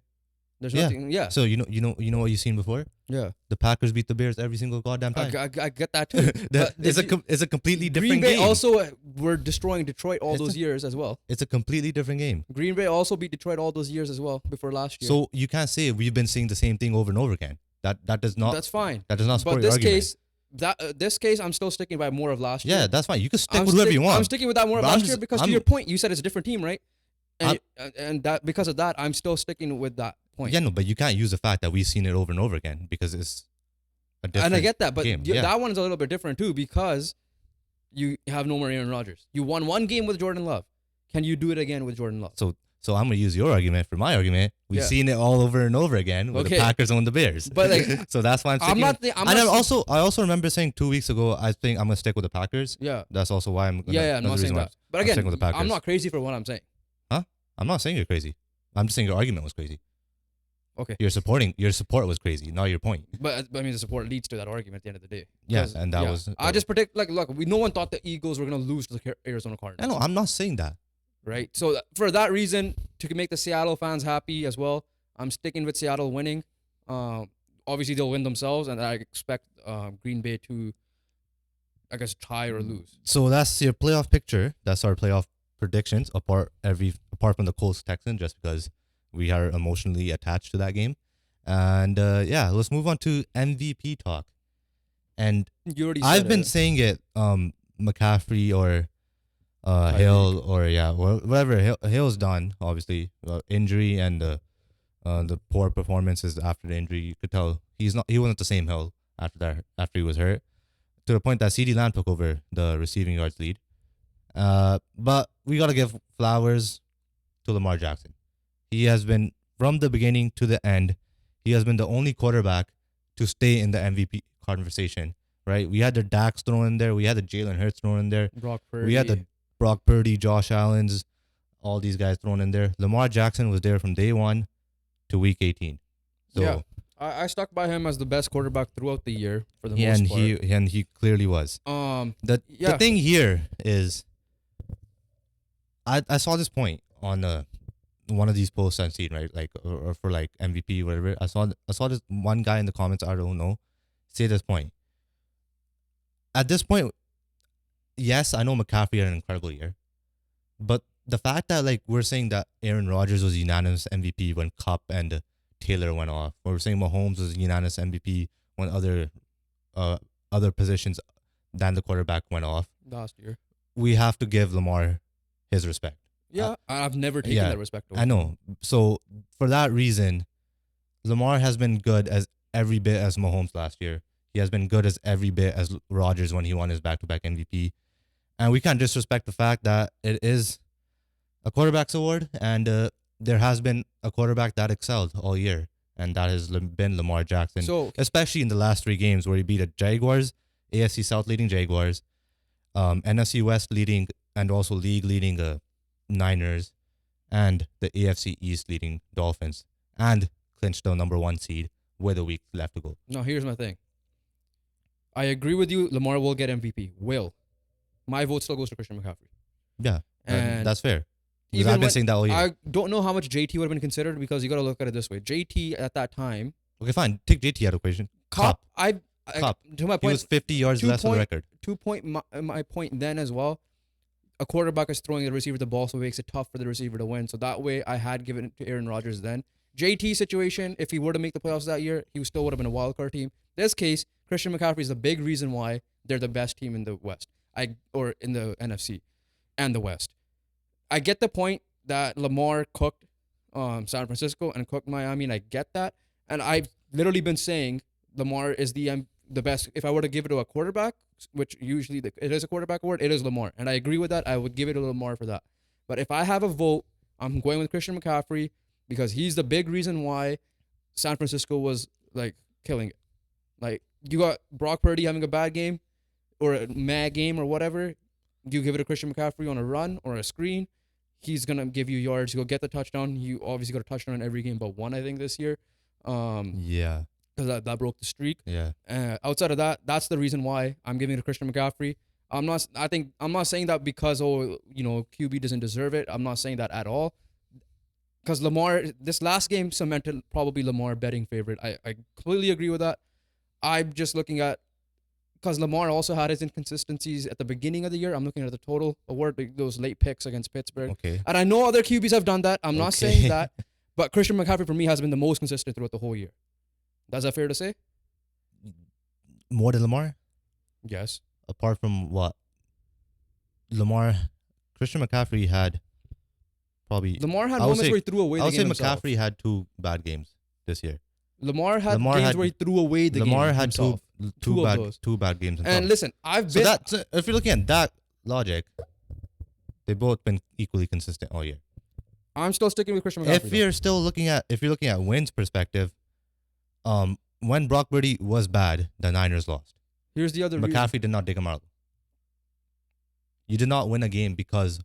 There's nothing. Yeah. So you know what you've seen before. Yeah. The Packers beat the Bears every single goddamn time. I get that too. But It's a completely different Green Bay game. also were destroying Detroit all those years as well. It's a completely different game. Green Bay also beat Detroit all those years as well before last year. So you can't say we've been seeing the same thing over and over again. That does not. That's fine. That does not support But your this argument. case, this case, I'm still sticking by more of last year. Yeah, that's fine. You can stick with whoever you want. I'm sticking with that more of But I'm last year just- because I'm- to your point, you said it's a different team, right? And that because of that, I'm still sticking with that point. Yeah, no, but you can't use the fact that we've seen it over and over again because it's a different And I get that, but game. that one's a little bit different too because you have no more Aaron Rodgers. You won one game with Jordan Love. Can you do it again with Jordan Love? So I'm gonna use your argument for my argument. We've seen it all over and over again with the Packers and the Bears. But like, so that's why I'm sticking. I also remember saying 2 weeks ago I think I'm gonna stick with the Packers. Yeah. That's also why I'm. I'm not saying that. But again, with the Packers. I'm not crazy for what I'm saying. Huh? I'm not saying you're crazy. I'm just saying your argument was crazy. Okay. Your support was crazy, not your point. But I mean, the support leads to that argument at the end of the day. Yeah, and that was. I just predict look, no one thought the Eagles were gonna lose to the Arizona Cardinals. I know. I'm not saying that. Right. So for that reason, to make the Seattle fans happy as well, I'm sticking with Seattle winning. Obviously they'll win themselves, and I expect Green Bay to, I guess, tie or lose. So that's your playoff picture. That's our playoff predictions. Apart from the Colts Texans, just because we are emotionally attached to that game. And let's move on to MVP talk. And You already said I've been saying it, McCaffrey or Hill or whatever. Hill's done, obviously. Injury and the poor performances after the injury. You could tell he wasn't the same Hill after he was hurt. To the point that CeeDee Lamb took over the receiving yards lead. But we gotta give flowers to Lamar Jackson. He has been, from the beginning to the end, he has been the only quarterback to stay in the MVP conversation, right? We had the Dax thrown in there. We had the Jalen Hurts thrown in there. Brock Purdy. We had the Brock Purdy, Josh Allen's, all these guys thrown in there. Lamar Jackson was there from day 1 to week 18. So, yeah. I stuck by him as the best quarterback throughout the year for the most part. And he clearly was. The thing here is, I saw this point on one of these posts I've seen, right? Like or for like MVP, whatever. I saw this one guy in the comments, I don't know, say this point. At this point, yes, I know McCaffrey had an incredible year, but the fact that like we're saying that Aaron Rodgers was unanimous MVP when Kupp and Taylor went off, or we're saying Mahomes was unanimous MVP when other positions than the quarterback went off last year, we have to give Lamar his respect. Yeah, I've never taken that respect away. I know. So for that reason, Lamar has been good as every bit as Mahomes last year. He has been good as every bit as Rodgers when he won his back-to-back MVP. And we can't disrespect the fact that it is a quarterback's award, and there has been a quarterback that excelled all year, and that has been Lamar Jackson. So, especially in the last 3 games where he beat the Jaguars, AFC South leading Jaguars, NFC West leading, and also league leading Niners, and the AFC East leading Dolphins, and clinched the number 1 seed with a week left to go. Now, here's my thing. I agree with you. Lamar will get MVP. My vote still goes to Christian McCaffrey. Yeah, and that's fair. Because Even I've been saying that all year. I don't know how much JT would have been considered because you got to look at it this way. JT at that time. Okay, fine. Take JT out of equation. Kupp. To my He point, was 50 yards less on the record. 2 point. My point then as well. A quarterback is throwing the receiver the ball, so it makes it tough for the receiver to win. So that way, I had given it to Aaron Rodgers then. JT situation, if he were to make the playoffs that year, he still would have been a wild card team. This case, Christian McCaffrey is the big reason why they're the best team in the West. Or in the NFC and the West. I get the point that Lamar cooked San Francisco and cooked Miami, and I get that. And I've literally been saying Lamar is the best. If I were to give it to a quarterback, which usually it is a quarterback award, it is Lamar. And I agree with that. I would give it to Lamar for that. But if I have a vote, I'm going with Christian McCaffrey because he's the big reason why San Francisco was like killing it. Like you got Brock Purdy having a bad game or a mad game or whatever. You give it to Christian McCaffrey on a run or a screen. He's going to give you yards. He'll get the touchdown. You obviously got a touchdown in every game but one, I think, this year. Yeah. Because that broke the streak. Yeah. Outside of that, that's the reason why I'm giving it to Christian McCaffrey. I'm not saying that because, QB doesn't deserve it. I'm not saying that at all. Because Lamar, this last game cemented probably Lamar betting favorite. I completely agree with that. I'm just looking at, because Lamar also had his inconsistencies at the beginning of the year. I'm looking at the total award, those late picks against Pittsburgh. Okay. And I know other QBs have done that. I'm not saying that. But Christian McCaffrey, for me, has been the most consistent throughout the whole year. Is that fair to say? More than Lamar? Yes. Apart from what? Christian McCaffrey had probably... Lamar had moments where he threw away the game himself. I would say McCaffrey had 2 bad games this year. Lamar had games where he threw away the game Lamar had himself. two bad games himself. And listen, So if you're looking at that logic, they've both been equally consistent all year. I'm still sticking with Christian McCaffrey. If you're looking at wins perspective, when Brock Purdy was bad, the Niners lost. Here's the other McCaffrey reason. did not dig him out. You did not win a game because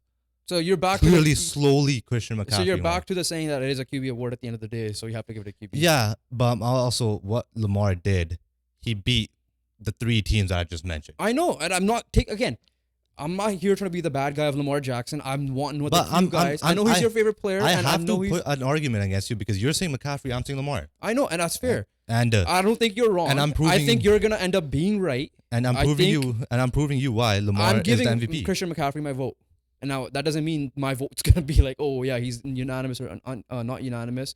so you're back slowly Christian McCaffrey. So you're back to the saying that it is a QB award at the end of the day, so you have to give it a QB. Yeah, but also what Lamar did, he beat the 3 teams that I just mentioned. I know, and I'm not here trying to be the bad guy of Lamar Jackson. I'm wanting with the guys. I know he's your favorite player. I have to put an argument against you because you're saying McCaffrey, I'm saying Lamar. I know, and that's fair. And I don't think you're wrong. And I think you're gonna end up being right. And I'm proving you why Lamar is the MVP. I'm giving Christian McCaffrey my vote. And now that doesn't mean my vote's gonna be like, oh yeah, he's unanimous or not unanimous.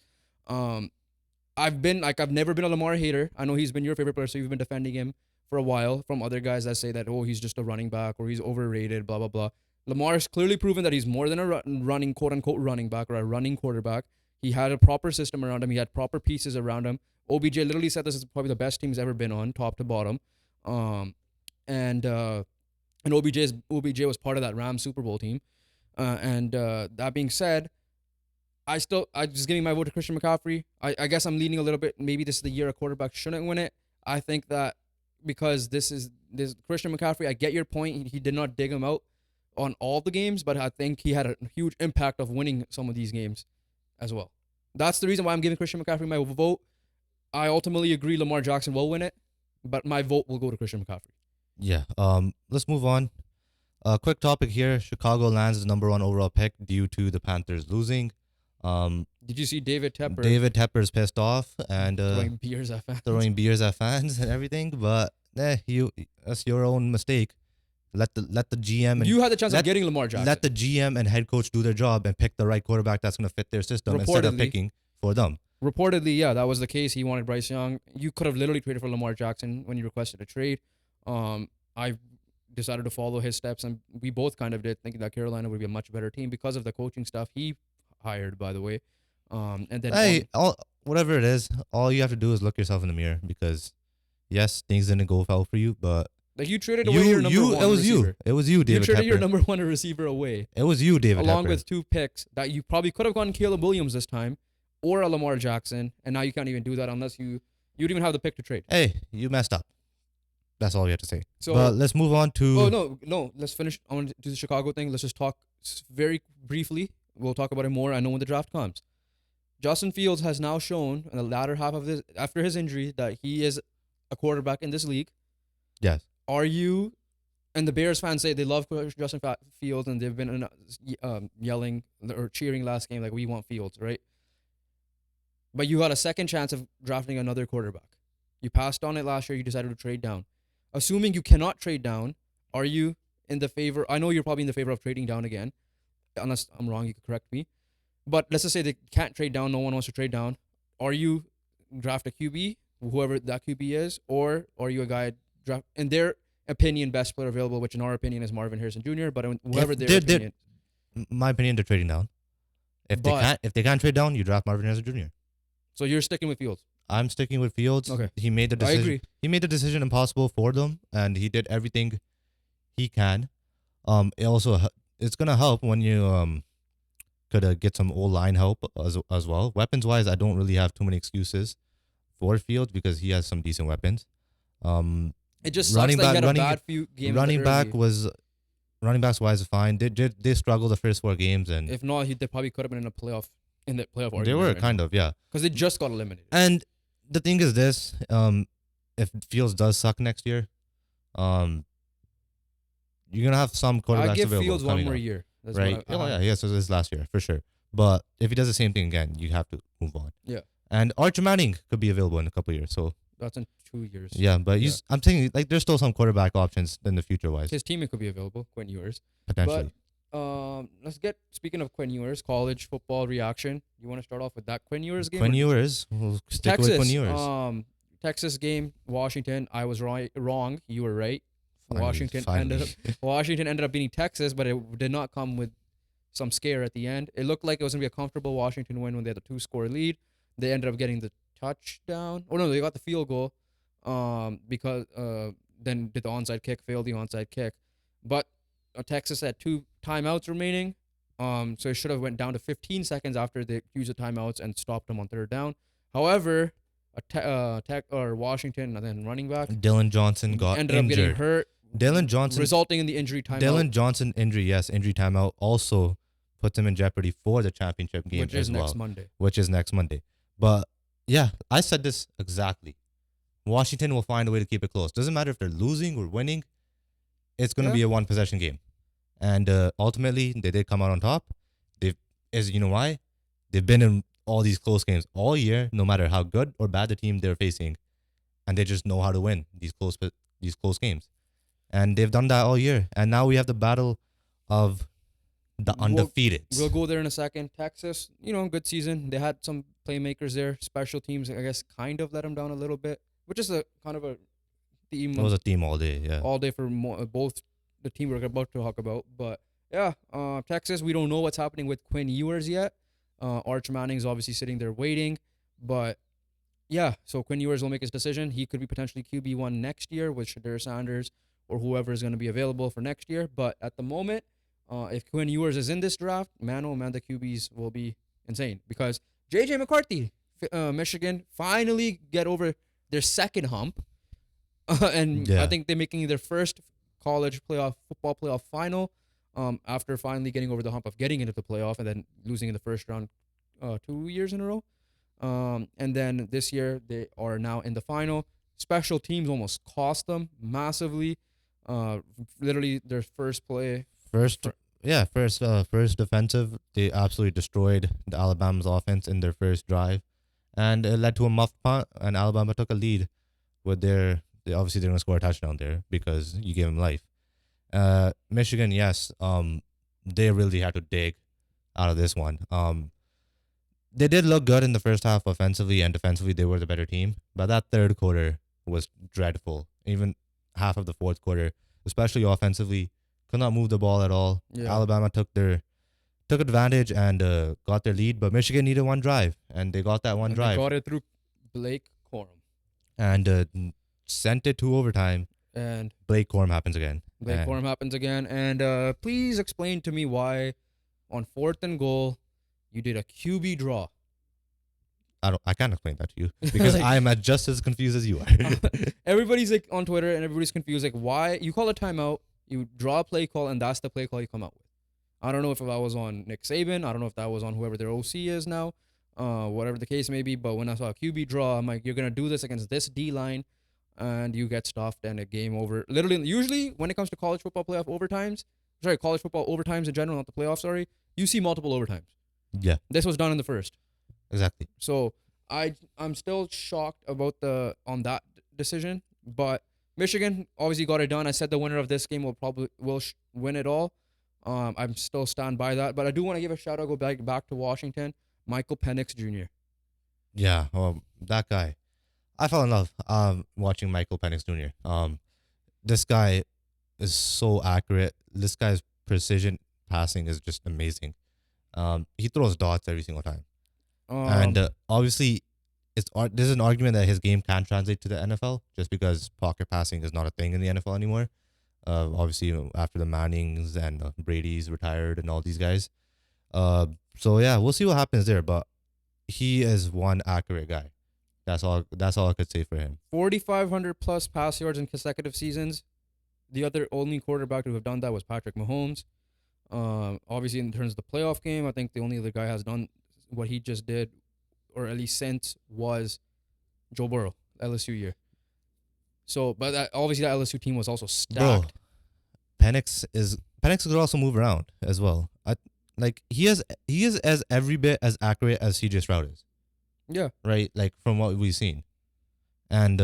I've never been a Lamar hater. I know he's been your favorite player, so you've been defending him for a while from other guys that say that, oh, he's just a running back or he's overrated, blah blah blah. Lamar's clearly proven that he's more than a running quote unquote running back or a running quarterback. He had a proper system around him. He had proper pieces around him. OBJ literally said this is probably the best team he's ever been on, top to bottom. And OBJ was part of that Rams Super Bowl team. That being said, I just giving my vote to Christian McCaffrey. I guess I'm leaning a little bit. Maybe this is the year a quarterback shouldn't win it. I think that because this Christian McCaffrey, I get your point. He did not dig him out on all the games, but I think he had a huge impact of winning some of these games as well. That's the reason why I'm giving Christian McCaffrey my vote. I ultimately agree Lamar Jackson will win it, but my vote will go to Christian McCaffrey. Yeah. Let's move on. Quick topic here. Chicago lands the number 1 overall pick due to the Panthers losing. Did you see David Tepper? David Tepper's pissed off and throwing beers at fans and everything. But that's your own mistake. Let the GM and you had the chance of getting Lamar Jackson. Let the GM and head coach do their job and pick the right quarterback that's going to fit their system instead of picking for them. Reportedly, yeah, that was the case. He wanted Bryce Young. You could have literally traded for Lamar Jackson when you requested a trade. I decided to follow his steps, and we both kind of did, thinking that Carolina would be a much better team because of the coaching staff he hired, by the way. And then whatever it is, all you have to do is look yourself in the mirror because, yes, things didn't go well for you, but like you traded away your number one receiver. It was you, David Tepper. You traded your number 1 receiver away. It was you, David Along Tepper. with 2 picks that you probably could have gotten Caleb Williams this time or a Lamar Jackson, and now you can't even do that unless you don't even have the pick to trade. Hey, you messed up. That's all you have to say. So, but let's move on to... Oh, no. Let's finish. I want to do the Chicago thing. Let's just talk very briefly. We'll talk about it more. I know when the draft comes. Justin Fields has now shown in the latter half of after his injury that he is a quarterback in this league. Yes. Are you... And the Bears fans say they love Justin Fields, and they've been yelling or cheering last game like, we want Fields, right? But you got a second chance of drafting another quarterback. You passed on it last year. You decided to trade down. Assuming you cannot trade down, are you in the favor? I know you're probably in the favor of trading down again. Unless I'm wrong, you could correct me. But let's just say they can't trade down. No one wants to trade down. Are you draft a QB, whoever that QB is, or are you a guy draft? And opinion best player available, which in our opinion is Marvin Harrison Jr. But whoever If their opinion, my opinion, they're trading down. If But- they can't trade down, you draft Marvin Harrison Jr. so you're sticking with Fields. I'm sticking with Fields. Okay. He made the I decision. agree. He made the decision impossible for them, and he did everything he can. It's gonna help when you could get some old line help as well. Weapons wise, I don't really have too many excuses for Fields because he has some decent weapons. It just sucks that he had a bad few games. Running backs wise fine. They struggled the first 4 games, and If not, they probably could have been in the playoff argument. they were kind of, yeah. Because they just got eliminated. And the thing is this, if Fields does suck next year, you're gonna have some quarterbacks I give available Fields one coming more up, year. That's right? what Oh yeah, yes, so this last year for sure. But if he does the same thing again, you have to move on. Yeah. And Archer Manning could be available in a couple of years, so That's in 2 years. yeah. But I'm saying like there's still some quarterback options in the future wise, His teammate could be available, Quinn Ewers. potentially. Let's get, speaking of Quinn Ewers, college football reaction. You want to start off with that Quinn Ewers game? Quinn Ewers, we'll stick Texas, with Quinn Ewers. Texas game, Washington. I was wrong. You were right. Washington Finally. ended up beating Texas, but it did not come with some scare at the end. It looked like it was gonna be a comfortable Washington win when they had a 2-score lead. They ended up getting the touchdown. Oh no, they got the field goal. Because then did the onside kick, failed the onside kick. But Texas had 2 timeouts remaining. So it should have went down to 15 seconds after they used the timeouts and stopped them on 3rd down. However, Washington and then running back Dylan Johnson got ended up getting injured. hurt, Dylan Johnson, resulting in the injury timeout, Dylan Johnson injury timeout also puts him in jeopardy for the championship game which is as well, next Monday. But yeah, I said this exactly. Washington will find a way to keep it close. Doesn't matter if they're losing or winning. It's going to be a 1-possession game. And ultimately, they did come out on top. You know why? They've been in all these close games all year, no matter how good or bad the team they're facing. And they just know how to win these close games. And they've done that all year. And now we have the battle of the undefeated. We'll go there in a second. Texas, good season. They had some playmakers there. Special teams, I guess, kind of let them down a little bit, which is a kind of a theme. It was a theme all day, yeah. All day for both the team we're about to talk about. But yeah, Texas, we don't know what's happening with Quinn Ewers yet. Arch Manning's obviously sitting there waiting. But yeah, so Quinn Ewers will make his decision. He could be potentially QB1 next year with Shadur Sanders or whoever is going to be available for next year. But at the moment, if Quinn Ewers is in this draft, man, oh man, the QBs will be insane. Because J.J. McCarthy, Michigan, finally get over their second hump. And I think they're making their first college football playoff final after finally getting over the hump of getting into the playoff and then losing in the first round 2 years in a row. And then this year, they are now in the final. Special teams almost cost them massively. Literally, their first play. First defensive, they absolutely destroyed the Alabama's offense in their first drive. And it led to a muffed punt, and Alabama took a lead with they're going to score a touchdown there because you gave them life. Michigan, yes, they really had to dig out of this one. They did look good in the first half offensively and defensively. They were the better team, but that third quarter was dreadful. Even half of the fourth quarter, especially offensively, could not move the ball at all. Yeah. Alabama took advantage and got their lead, but Michigan needed one drive, and they got that one drive. They got it through Blake Corum. And sent it to overtime. And Blake Corum happens again. And please explain to me why on 4th and goal you did a QB draw. I can't explain that to you because I'm just as confused as you are. Everybody's like on Twitter and everybody's confused. Like, why you call a timeout, you draw a play call, and that's the play call you come out with. I don't know if that was on Nick Saban. I don't know if that was on whoever their OC is now. Whatever the case may be. But when I saw a QB draw, I'm like, you're gonna do this against this D line, and you get stuffed and a game over. Literally, usually when it comes to college football overtimes in general, not the playoffs. Sorry, you see multiple overtimes. Yeah, this was done in the first. Exactly. So I'm still shocked about on that decision, but Michigan obviously got it done. I said the winner of this game will win it all. I'm still stand by that, but I do want to give a shout out. Go back to Washington, Michael Penix Jr. Yeah, that guy. I fell in love watching Michael Penix Jr. this guy is so accurate. This guy's precision passing is just amazing. He throws dots every single time, and obviously, there's an argument that his game can translate to the NFL just because pocket passing is not a thing in the NFL anymore. Obviously, after the Mannings and Brady's retired and all these guys. So yeah, we'll see what happens there. But he is one accurate guy. That's all. That's all I could say for him. 4,500 plus pass yards in consecutive seasons. The other only quarterback to have done that was Patrick Mahomes. Obviously, in terms of the playoff game, I think the only other guy has done what he just did, or at least since, was Joe Burrow, LSU year. So, but obviously that LSU team was also stacked. Bro, Penix could also move around as well. He is as every bit as accurate as CJ Stroud is. Yeah. Right? Like from what we've seen. And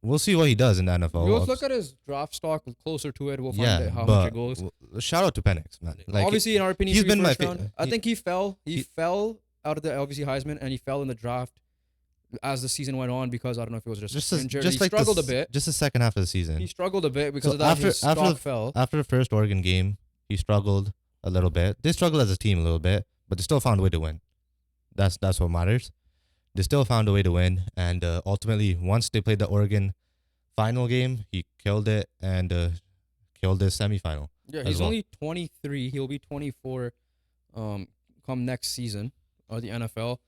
we'll see what he does in the NFL. We'll look at his draft stock closer to it. We'll find out how much it goes. Shout out to Penix, man. Like, obviously, in our opinion, he's been my round. I think he fell. He fell out of the obviously Heisman, and he fell in the draft as the season went on because I don't know if it was just injured. He struggled a bit. Just the second half of the season. He struggled a bit because of that. His stock fell. After the first Oregon game, he struggled a little bit. They struggled as a team a little bit, but they still found a way to win. That's what matters. They still found a way to win, and ultimately, once they played the Oregon final game, he killed it and killed his semifinal. Yeah, he's only 23. He'll be 24 come next season of the NFL.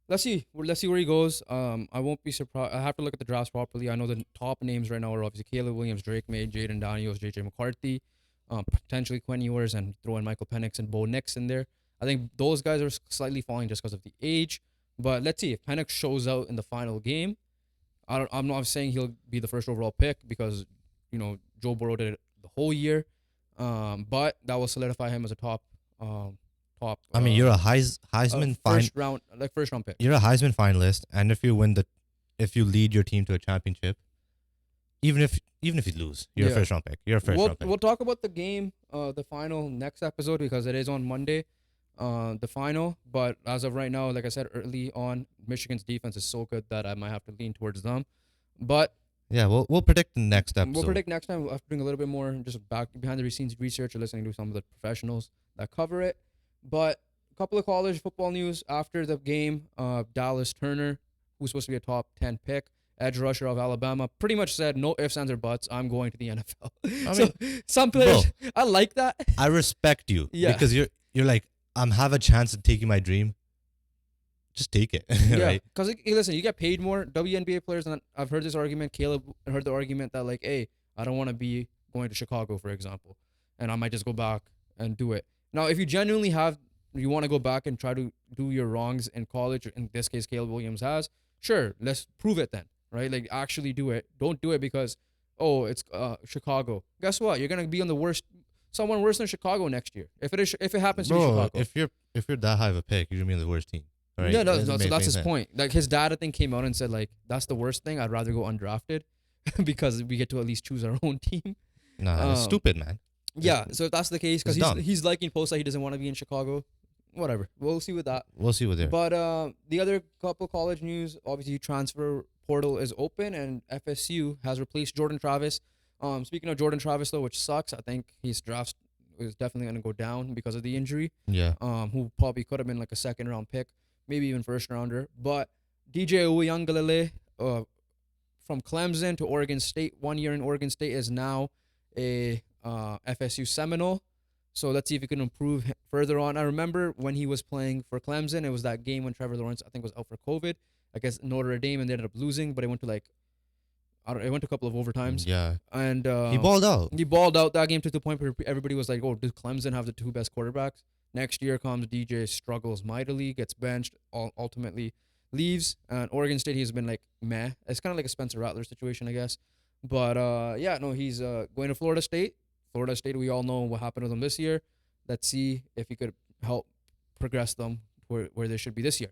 Let's see where he goes. I won't be surprised. I have to look at the drafts properly. I know the top names right now are obviously Caleb Williams, Drake May, Jaden Daniels, JJ McCarthy, potentially Quinn Ewers, and throw in Michael Penix and Bo Nix in there. I think those guys are slightly falling just because of the age. But let's see if Penix shows out in the final game. I'm not saying he'll be the first overall pick because Joe Burrow did it the whole year. But that will solidify him as a top. I mean, you're a Heisman first round pick. You're a Heisman finalist, and if you lead your team to a championship, even if you lose, you're a first round pick. You're a first round pick. We'll talk about the game, the final next episode because it is on Monday, the final. But as of right now, like I said early on, Michigan's defense is so good that I might have to lean towards them. But yeah, we'll predict the next episode. We'll predict next time. We'll have to bring a little bit more just back behind the scenes research or listening to some of the professionals that cover it. But a couple of college football news after the game. Dallas Turner, who's supposed to be a top 10 pick, edge rusher of Alabama, pretty much said no ifs, ands, or buts. I'm going to the NFL. Some players, bro, I like that. I respect you because you're like, have a chance of taking my dream. Just take it. Yeah, because listen, you get paid more. WNBA players, and I've heard this argument. Caleb heard the argument that like, hey, I don't want to be going to Chicago, for example, and I might just go back and do it. Now, if you genuinely you want to go back and try to do your wrongs in college, in this case, Caleb Williams has, sure, let's prove it then, right? Like, actually do it. Don't do it because, it's Chicago. Guess what? You're gonna be on someone worse than Chicago next year. If it happens to be Chicago. If you're that high of a pick, you're gonna be on the worst team. Right? No, so that's his point. Like, his dad, I think, came out and said, like, that's the worst thing. I'd rather go undrafted because we get to at least choose our own team. Nah, that's stupid, man. Yeah, so if that's the case, because he's liking posts that he doesn't want to be in Chicago, whatever. We'll see with that. We'll see with it. But the other couple college news, obviously, transfer portal is open, and FSU has replaced Jordan Travis. Speaking of Jordan Travis, though, which sucks, I think his draft is definitely going to go down because of the injury. Yeah. Who probably could have been like a second-round pick, maybe even first-rounder. But DJ Uiagalelei from Clemson to Oregon State, 1 year in Oregon State, is now a FSU Seminole. So let's see if he can improve further on. I remember when he was playing for Clemson, it was that game when Trevor Lawrence, I think, was out for COVID against Notre Dame, and they ended up losing, but it went to it went to a couple of overtimes. Yeah. And he balled out. He balled out that game to the point where everybody was like, oh, does Clemson have the two best quarterbacks? Next year comes DJ, struggles mightily, gets benched, ultimately leaves. And Oregon State, he's been like, meh. It's kind of like a Spencer Rattler situation, I guess. But, he's going to Florida State. Florida State, we all know what happened to them this year. Let's see if he could help progress them where they should be this year.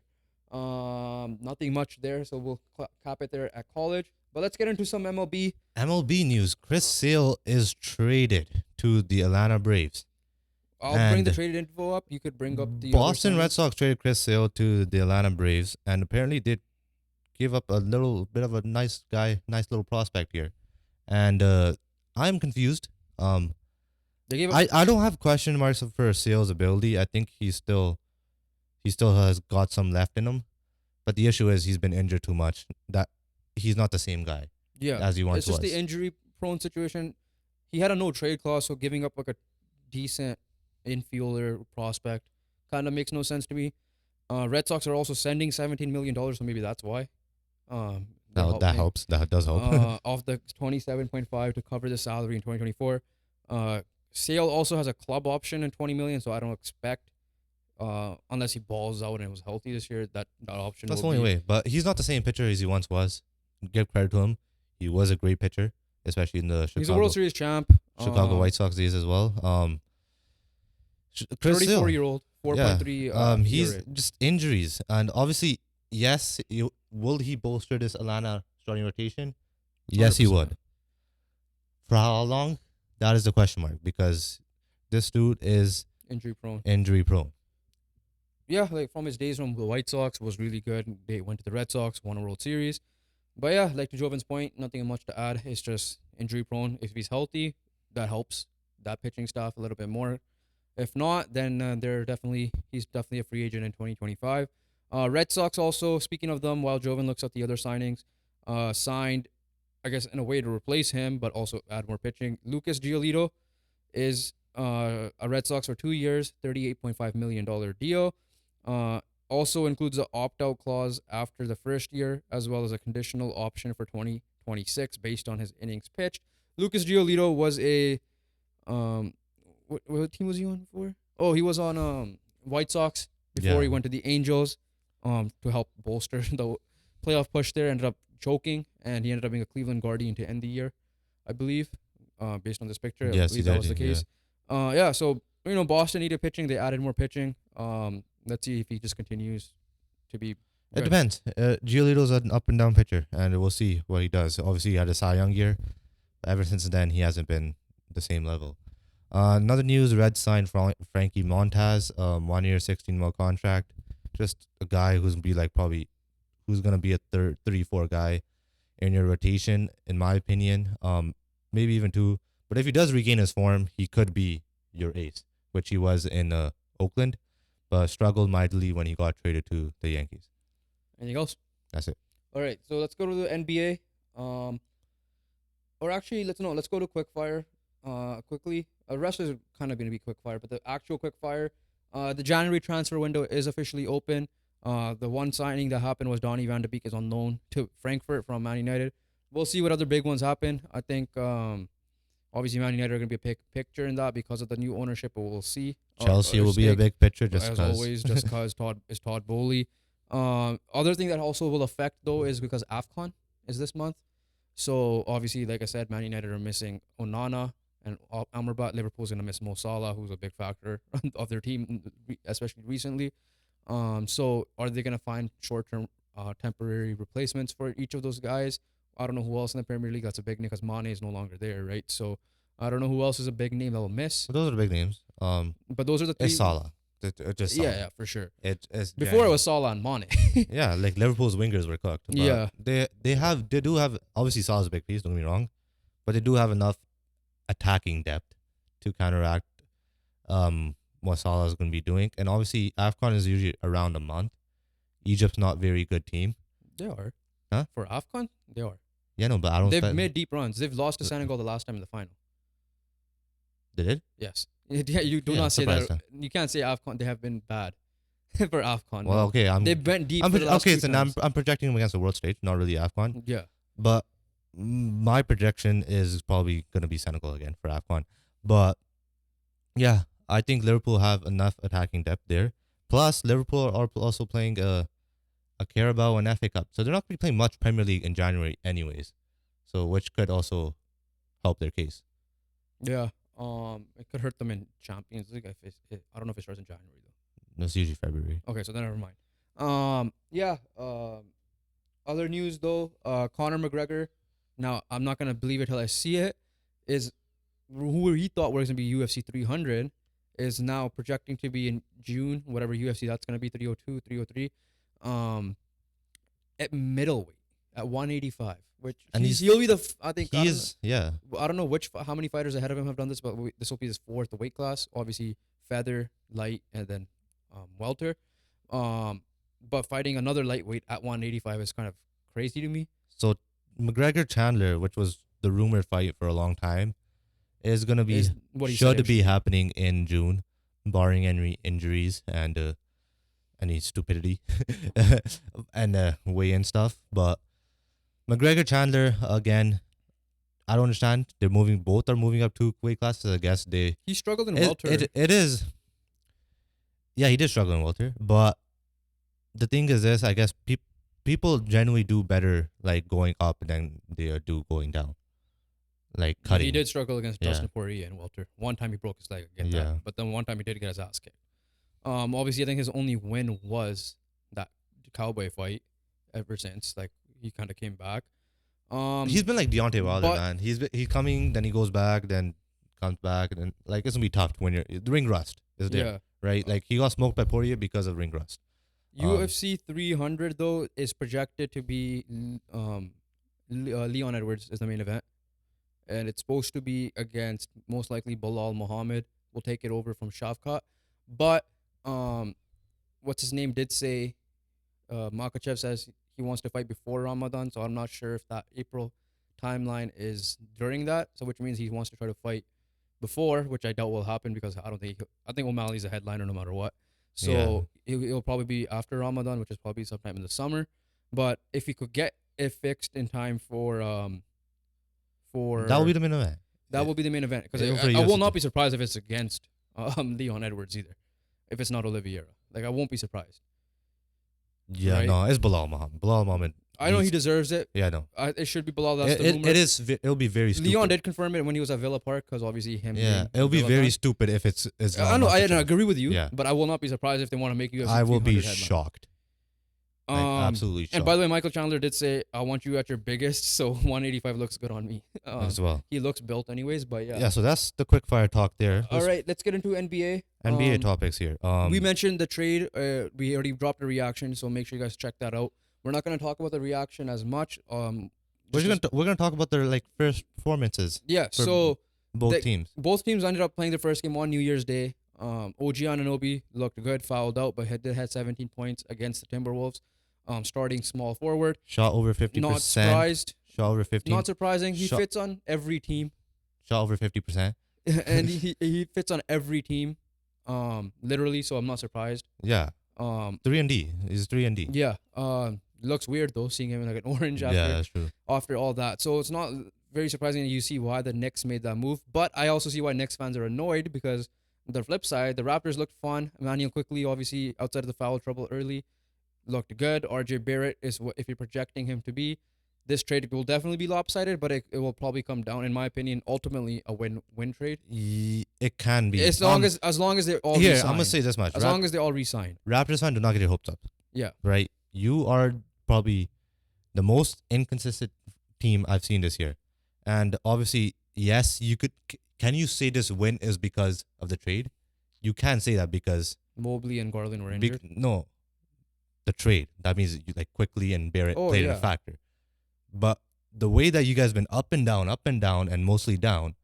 Nothing much there, so we'll cap it there at college. But let's get into some MLB. MLB news. Chris Sale is traded to the Atlanta Braves. I'll bring the traded info up. You could bring up the Boston Red Sox traded Chris Sale to the Atlanta Braves, and apparently did give up a little bit of a nice little prospect here. and I'm confused. They gave up. I don't have question marks for Sale's ability. I think he still has got some left in him, but the issue is he's been injured too much. That he's not the same guy Yeah, as he once it's just the was. injury-prone situation. He had a no trade clause, so giving up like a decent infielder prospect kind of makes no sense to me. Red Sox are also sending $17 million, so maybe that's why. They're That helping helps. That does help. off the 27.5 to cover the salary in 2024. Sale also has a club option in 20 million, so I don't expect unless he balls out and was healthy this year, that option That's the will only be. way. But he's not the same pitcher as he once was. Give credit to him. He was a great pitcher, especially in the He's a World Series champ. Chicago White Sox days as well. Chris 34-year-old, yeah. 4.3 He's ERA. just injuries, and obviously, yes, will he bolster this Atlanta starting rotation? Yes, he 100%. would. For how long? That is the question mark because this dude is Injury prone. injury prone. Yeah, like from his days from the White Sox was really good. They went to the Red Sox, won a World Series. But yeah, like to Jovin's point, nothing much to add. It's just injury prone. If he's healthy, that helps that pitching staff a little bit more. If not, then he's definitely a free agent in 2025. Red Sox also, speaking of them, while Jovin looks at the other signings, signed, I guess, in a way to replace him, but also add more pitching. Lucas Giolito is a Red Sox for 2 years, $38.5 million deal. Also includes an opt-out clause after the first year, as well as a conditional option for 2026 based on his innings pitched. Lucas Giolito was a what team was he on for? Oh, he was on White Sox before he Yeah. went to the Angels to help bolster the playoff push there. Ended up choking, and he ended up being a Cleveland Guardian to end the year, I believe, based on this picture. I Yes, believe he that was did. the case. Yeah, so Boston needed pitching. They added more pitching. Let's see if he just continues to be It good. depends. Giolito's an up and down pitcher, and we'll see what he does. Obviously, he had a Cy Young year. Ever since then, he hasn't been the same level. Another news: Reds signed Frankie Montaz, 1 year, 16 mil contract. Just a guy who's gonna be a 3-4 guy in your rotation, in my opinion. Maybe even two. But if he does regain his form, he could be your ace, which he was in Oakland, but struggled mightily when he got traded to the Yankees. Anything else? That's it. All right, so let's go to the NBA. Or actually, let's go to Quickfire. Quickly. The rest is kind of going to be Quickfire, but the actual Quickfire, the January transfer window is officially open. The one signing that happened was Donny Van de Beek is on loan to Frankfurt from Man United. We'll see what other big ones happen. I think obviously Man United are going to be a big picture in that because of the new ownership, but we'll see. Chelsea will be a stake, big picture just as because. always, just because Todd Bowley. Other thing that also will affect though is because AFCON is this month. So obviously, like I said, Man United are missing Onana and Amrabat. Liverpool's gonna miss Mo Salah, who's a big factor of their team, especially recently. So are they gonna find short-term, temporary replacements for each of those guys? I don't know who else in the Premier League that's a big name because Mane is no longer there, right? So I don't know who else is a big name that will miss. But those are the big names. But those are the three. It's Salah. Just Salah. Yeah, for sure. It's Before it was Salah and Mane. yeah, like Liverpool's wingers were cooked. But Yeah. they do have obviously Salah's a big piece. Don't get me wrong, but they do have enough attacking depth to counteract what Salah is going to be doing. And obviously AFCON is usually around a month. Egypt's not very good team. They are. Huh? For AFCON, they are. Yeah, no, but I don't. They've made deep runs. They've lost to Uh, Senegal the last time in the final. They did. Yes. Yeah, you do Yeah, not say surprised that. You can't say AFCON. They have been bad for AFCON. Well, no. okay, They've been deep for the last okay. two So now times. I'm projecting them against the world stage, not really AFCON. Yeah. But my projection is probably going to be Senegal again for AFCON. But yeah, I think Liverpool have enough attacking depth there. Plus, Liverpool are also playing a Carabao and FA Cup. So they're not going to be playing much Premier League in January anyways. So which could also help their case. Yeah. It could hurt them in Champions League. I don't know if it starts in January though. It's usually February. Okay, so then never mind. Yeah. Other news though. Conor McGregor. Now I'm not gonna believe it till I see it. Is who he thought was gonna be UFC 300 is now projecting to be in June, whatever UFC that's gonna be, 302, 303. At middleweight, at 185, which And he'll be I think he is, yeah. I don't know how many fighters ahead of him have done this, but this will be his fourth weight class. Obviously, feather, light, and then welter. But fighting another lightweight at 185 is kind of crazy to me. So McGregor Chandler, which was the rumored fight for a long time, is gonna be should be happening in June, barring any injuries and any stupidity and weigh-in stuff. But McGregor Chandler again, I don't understand. Both are moving up 2 weight classes. I guess he struggled in welter. It is. Yeah, he did struggle in welter, but the thing is this: I guess people generally do better like going up than they do going down. Like cutting. He did struggle against Dustin Poirier and welter. One time he broke his leg again, but then one time he did get his ass kicked. Obviously, I think his only win was that Cowboy fight. Ever since, like he kind of came back. He's been like Deontay Wilder, man. He's coming, then he goes back, then comes back, and then like it's gonna be tough when the ring rust is there, right? Like he got smoked by Poirier because of ring rust. UFC 300 though is projected to be Leon Edwards is the main event, and it's supposed to be against most likely Bilal Muhammad. Will take it over from Shavkat, but what's his name did say, Makachev says he wants to fight before Ramadan, so I'm not sure if that April timeline is during that. So which means he wants to try to fight before, which I doubt will happen because I think O'Malley's a headliner no matter what. So it'll probably be after Ramadan, which is probably sometime in the summer. But if he could get it fixed in time for that will be the main event. That will be the main event because I will not be surprised if it's against Leon Edwards either. If it's not Oliveira, like I won't be surprised. Yeah, right? No, it's Bilal Muhammad. Bilal Muhammad. I know he deserves it. Yeah, I know. It should be Bilal. That's the rumor. It'll be very stupid. Leon did confirm it when he was at Villa Park because obviously him. Yeah, it'll be very stupid if it's. I know. I agree with you. Yeah. But I will not be surprised if they want to make you. I will be shocked. Like, absolutely shocked. And by the way, Michael Chandler did say, "I want you at your biggest." So 185 looks good on me. As well. He looks built, anyways. But yeah. Yeah. So that's the quickfire talk there. All right, let's get into NBA. NBA topics here. We mentioned the trade. We already dropped a reaction, so make sure you guys check that out. We're not going to talk about the reaction as much. We're gonna talk about their like first performances. Yeah. So both teams. Both teams ended up playing their first game on New Year's Day. OG Anunoby looked good, fouled out, but had 17 points against the Timberwolves. Starting small forward. Shot over 50%. Not surprised. Shot over 50%. Not surprising. He fits on every team. Shot over 50%. And he fits on every team. Literally, so I'm not surprised. Yeah. 3-and-D. He's 3-and-D. Yeah. Looks weird though, seeing him in like an orange that's true. After all that. So it's not very surprising that you see why the Knicks made that move. But I also see why Knicks fans are annoyed because on the flip side, the Raptors looked fun. Emmanuel quickly, obviously, outside of the foul trouble early, looked good. RJ Barrett is what if you're projecting him to be. This trade will definitely be lopsided, but it will probably come down, in my opinion, ultimately a win trade. It can be. As long as they all here, re-sign. I'm gonna say this much. As long as they all resign. Raptors fans do not get your hopes up. Yeah. Right? You are probably the most inconsistent team I've seen this year. And obviously, yes, you could. Can you say this win is because of the trade? You can say that because Mobley and Garland were injured. No, the trade. That means you like Quickly and Barrett played a factor. But the way that you guys been up and down, and mostly down,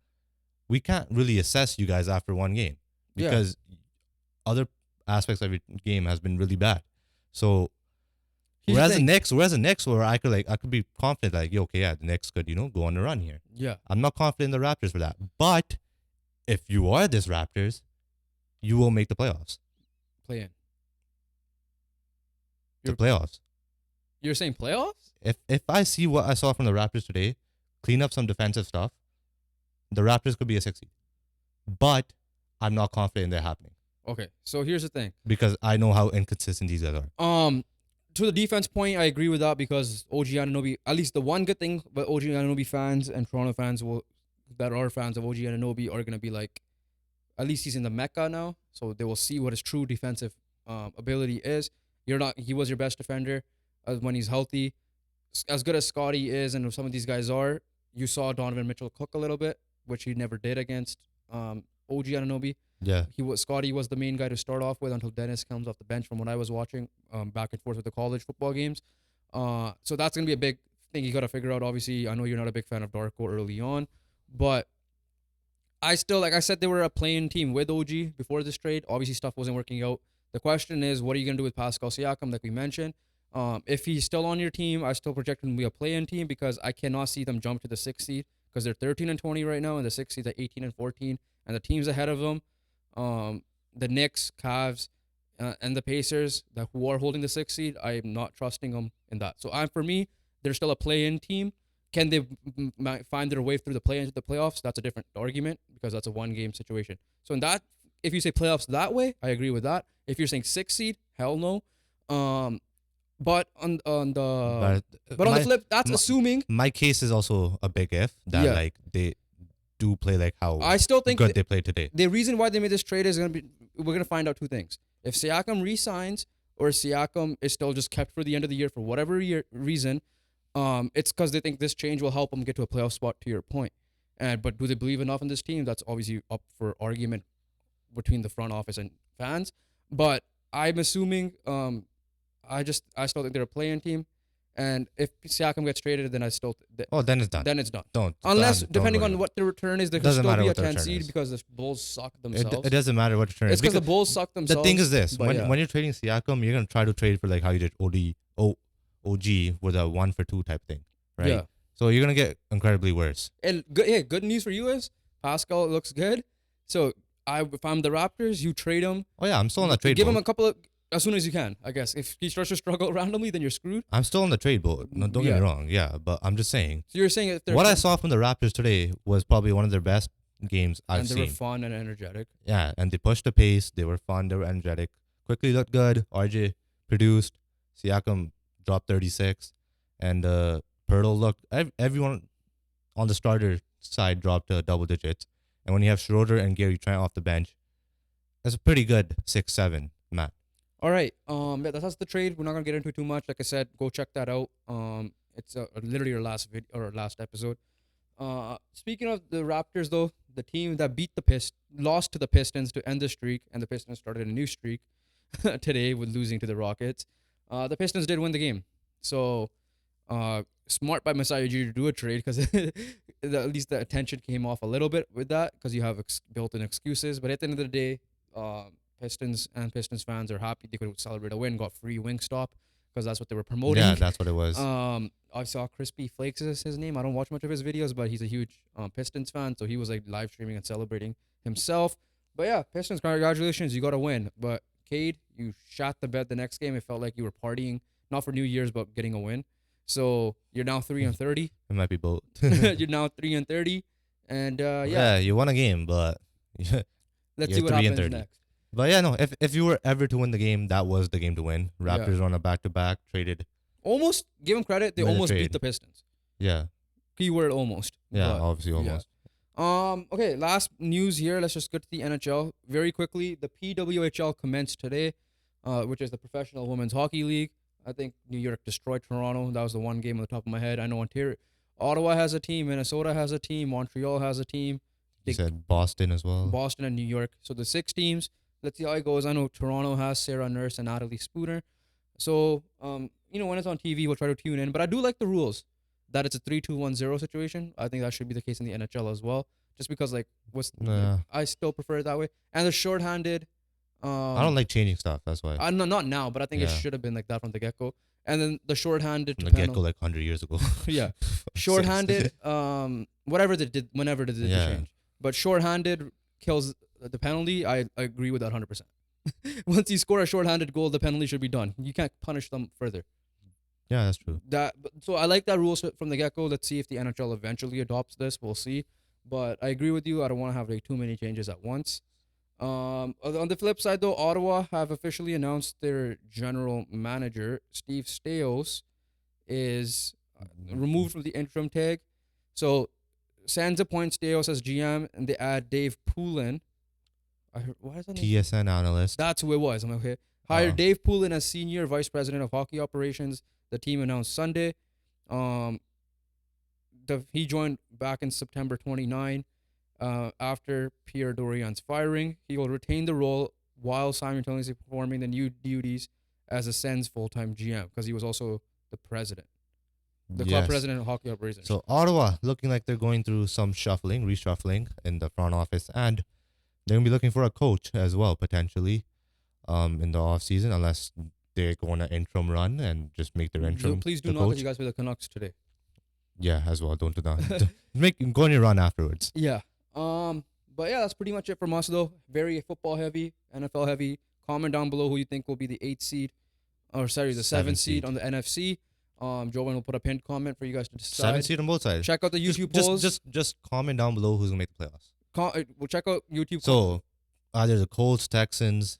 we can't really assess you guys after one game because other aspects of your game has been really bad. So whereas the Knicks, where I could be confident like, the Knicks could go on a run here. Yeah, I'm not confident in the Raptors for that. But if you are this Raptors, you will make the playoffs. Play in. The playoffs. You're saying playoffs? If I see what I saw from the Raptors today, clean up some defensive stuff, the Raptors could be a 6 seed. But I'm not confident they're happening. Okay, so here's the thing. Because I know how inconsistent these guys are. To the defense point, I agree with that because OG Anunoby, at least the one good thing about OG Anunoby fans and Toronto fans that are fans of OG Anunoby are going to be like, at least he's in the Mecca now, so they will see what his true defensive ability is. He was your best defender when he's healthy. As good as Scotty is and some of these guys are, you saw Donovan Mitchell cook a little bit, which he never did against OG Anunoby. Yeah, Scotty was the main guy to start off with until Dennis comes off the bench. From what I was watching, back and forth with the college football games, so that's gonna be a big think you got to figure out. Obviously, I know you're not a big fan of Darko early on, but I still, like I said, they were a playing team with OG before this trade. Obviously, stuff wasn't working out. The question is, what are you gonna do with Pascal Siakam, like we mentioned? If he's still on your team, I still project him to be a play-in team because I cannot see them jump to the 6th seed because they're 13-20 right now, and the 6th seed's at 18-14, and the teams ahead of them, the Knicks, Cavs, and the Pacers, who are holding the 6th seed, I am not trusting them in that. So for me, they're still a play-in team. Can they find their way through the play into the playoffs? That's a different argument because that's a one-game situation. So in that, if you say playoffs that way, I agree with that. If you're saying 6th seed, hell no. But on the my, flip, that's assuming. My case is also a big if that Yeah. like they do play like how I still think good they play today. the reason why they made this trade is we're gonna find out two things. If Siakam resigns or Siakam is still just kept for the end of the year for whatever reason, it's because they think this change will help them get to a playoff spot. To your point, but do they believe enough in this team? That's obviously up for argument between the front office and fans. But I'm assuming, I still think they're a play-in team, and if Siakam gets traded, then I still Then it's done. then it's done. Don't Unless don't depending worry on about what the return is, there could Doesn't still matter be a what the 10 return seed is. because the Bulls suck it. themselves. It doesn't matter what return. It's because the Bulls suck themselves. The thing is this: but when you're trading Siakam, you're gonna try to trade for like how you did OG with a 1-for-2 type thing, right? Yeah. So you're gonna get incredibly worse. And good news for you is Pascal looks good. So if I'm the Raptors, you trade him. Oh yeah, I'm still on the trade. Give him boat. a couple of as soon as you can. I guess if he starts to struggle randomly, then you're screwed. I'm still on the trade boat. No, don't get Yeah. me wrong. Yeah, but I'm just saying. So you're saying if they're What I saw from the Raptors today was probably one of their best games I've and they seen. were fun and energetic. Yeah, and they pushed the pace. They were fun. They were energetic. Quickly looked good. RJ produced. Siakam dropped 36, and Pirtle looked. Everyone on the starter side dropped double digits. And when you have Schroeder and Gary Trent off the bench, that's a pretty good 6-7, Matt. All right. Yeah, that's the trade. We're not gonna get into it too much. Like I said, go check that out. It's literally our last video or our last episode. Speaking of the Raptors, though, the team that lost to the Pistons to end the streak, and the Pistons started a new streak today with losing to the Rockets. The Pistons did win the game, so smart by Masai Ujiri to do a trade because at least the attention came off a little bit with that because you have built-in excuses. But at the end of the day, Pistons and Pistons fans are happy they could celebrate a win, got free Wingstop because that's what they were promoting. Yeah, that's what it was. I saw Crispy Flakes is his name. I don't watch much of his videos, but he's a huge Pistons fan, so he was like live streaming and celebrating himself. But yeah, Pistons, congratulations, you got a win. But Cade, you shot the bed the next game. It felt like you were partying, not for New Year's, but getting a win. So you're now 3-30. It might be both. You're now 3-30, and Yeah, you won a game, but let's you're see what 3 and happens 30. next. But yeah, no. If you were ever to win the game, that was the game to win. Raptors on a back-to-back, traded. Almost, give them credit. They Win the almost beat trade. the Pistons. Yeah, Keyword almost. yeah, but- obviously almost. Okay, last news here. Let's just get to the NHL very quickly. The PWHL commenced today, which is the Professional Women's Hockey League. I think New York destroyed Toronto. That was the one game on the top of my head. I know Ottawa has a team, Minnesota has a team, Montreal has a team, You said Boston as well. Boston and New York. So the 6 teams. Let's see how it goes. I know Toronto has Sarah Nurse and Natalie Spooner. So, when it's on TV, we'll try to tune in. But I do like the rules that it's a 3-2-1-0 situation. I think that should be the case in the NHL as well. Just because, I still prefer it that way. And the shorthanded. I don't like changing stuff. That's why. Not now, but I think it Yeah. should have been like that from the get-go. And then the shorthanded. From to the get-go penalty. like 100 years ago. Yeah. Shorthanded, whatever they did, whenever they did Yeah. the change. But shorthanded kills the penalty. I agree with that 100%. Once you score a shorthanded goal, the penalty should be done. You can't punish them further. Yeah, that's true. So I like that rule from the get-go. Let's see if the NHL eventually adopts this. We'll see. But I agree with you. I don't want to have too many changes at once. On the flip side, though, Ottawa have officially announced their general manager, Steve Staios, is removed from the interim tag. So Sands appoints Staios as GM, and they add Dave Poulin. Why is that? TSN analyst. That's who it was. I'm okay. Hired Oh. Dave Poulin as senior vice president of hockey operations. The team announced Sunday. He joined back in September 29. After Pierre Dorian's firing, he will retain the role while simultaneously performing the new duties as a Sens full-time GM because he was also the president. the club president of hockey operations. So Ottawa looking like they're going through some reshuffling in the front office, and they're gonna be looking for a coach as well potentially, in the off season, unless they go on an interim run and just make their interim. Please do the not, coach. because you guys play the Canucks today. Yeah, as well. Don't do that. Go on your run afterwards. Yeah. But yeah, that's pretty much it from us though. Very football heavy, NFL heavy. Comment down below who you think will be the 8th seed, the 7th seed on the NFC. Jovan will put a pinned comment for you guys to decide. 7th seed on both sides. Check out the YouTube polls. Just comment down below who's gonna make the playoffs. We'll check out YouTube. So either the Colts, Texans,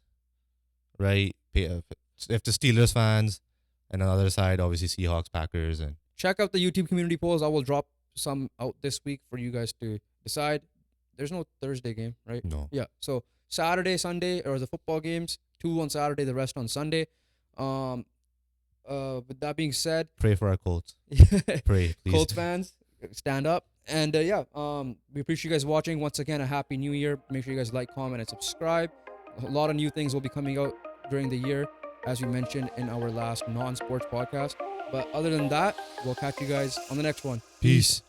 right? If the Steelers fans, and on the other side, obviously Seahawks, Packers, and check out the YouTube community polls. I will drop some out this week for you guys to decide. There's no Thursday game, right? No. Yeah. So Saturday, Sunday, or the football games. 2 on Saturday, the rest on Sunday. With that being said, pray for our Colts. Pray, please. Colts fans, stand up. And we appreciate you guys watching. Once again, a happy new year. Make sure you guys like, comment, and subscribe. A lot of new things will be coming out during the year, as we mentioned in our last non-sports podcast. But other than that, we'll catch you guys on the next one. Peace.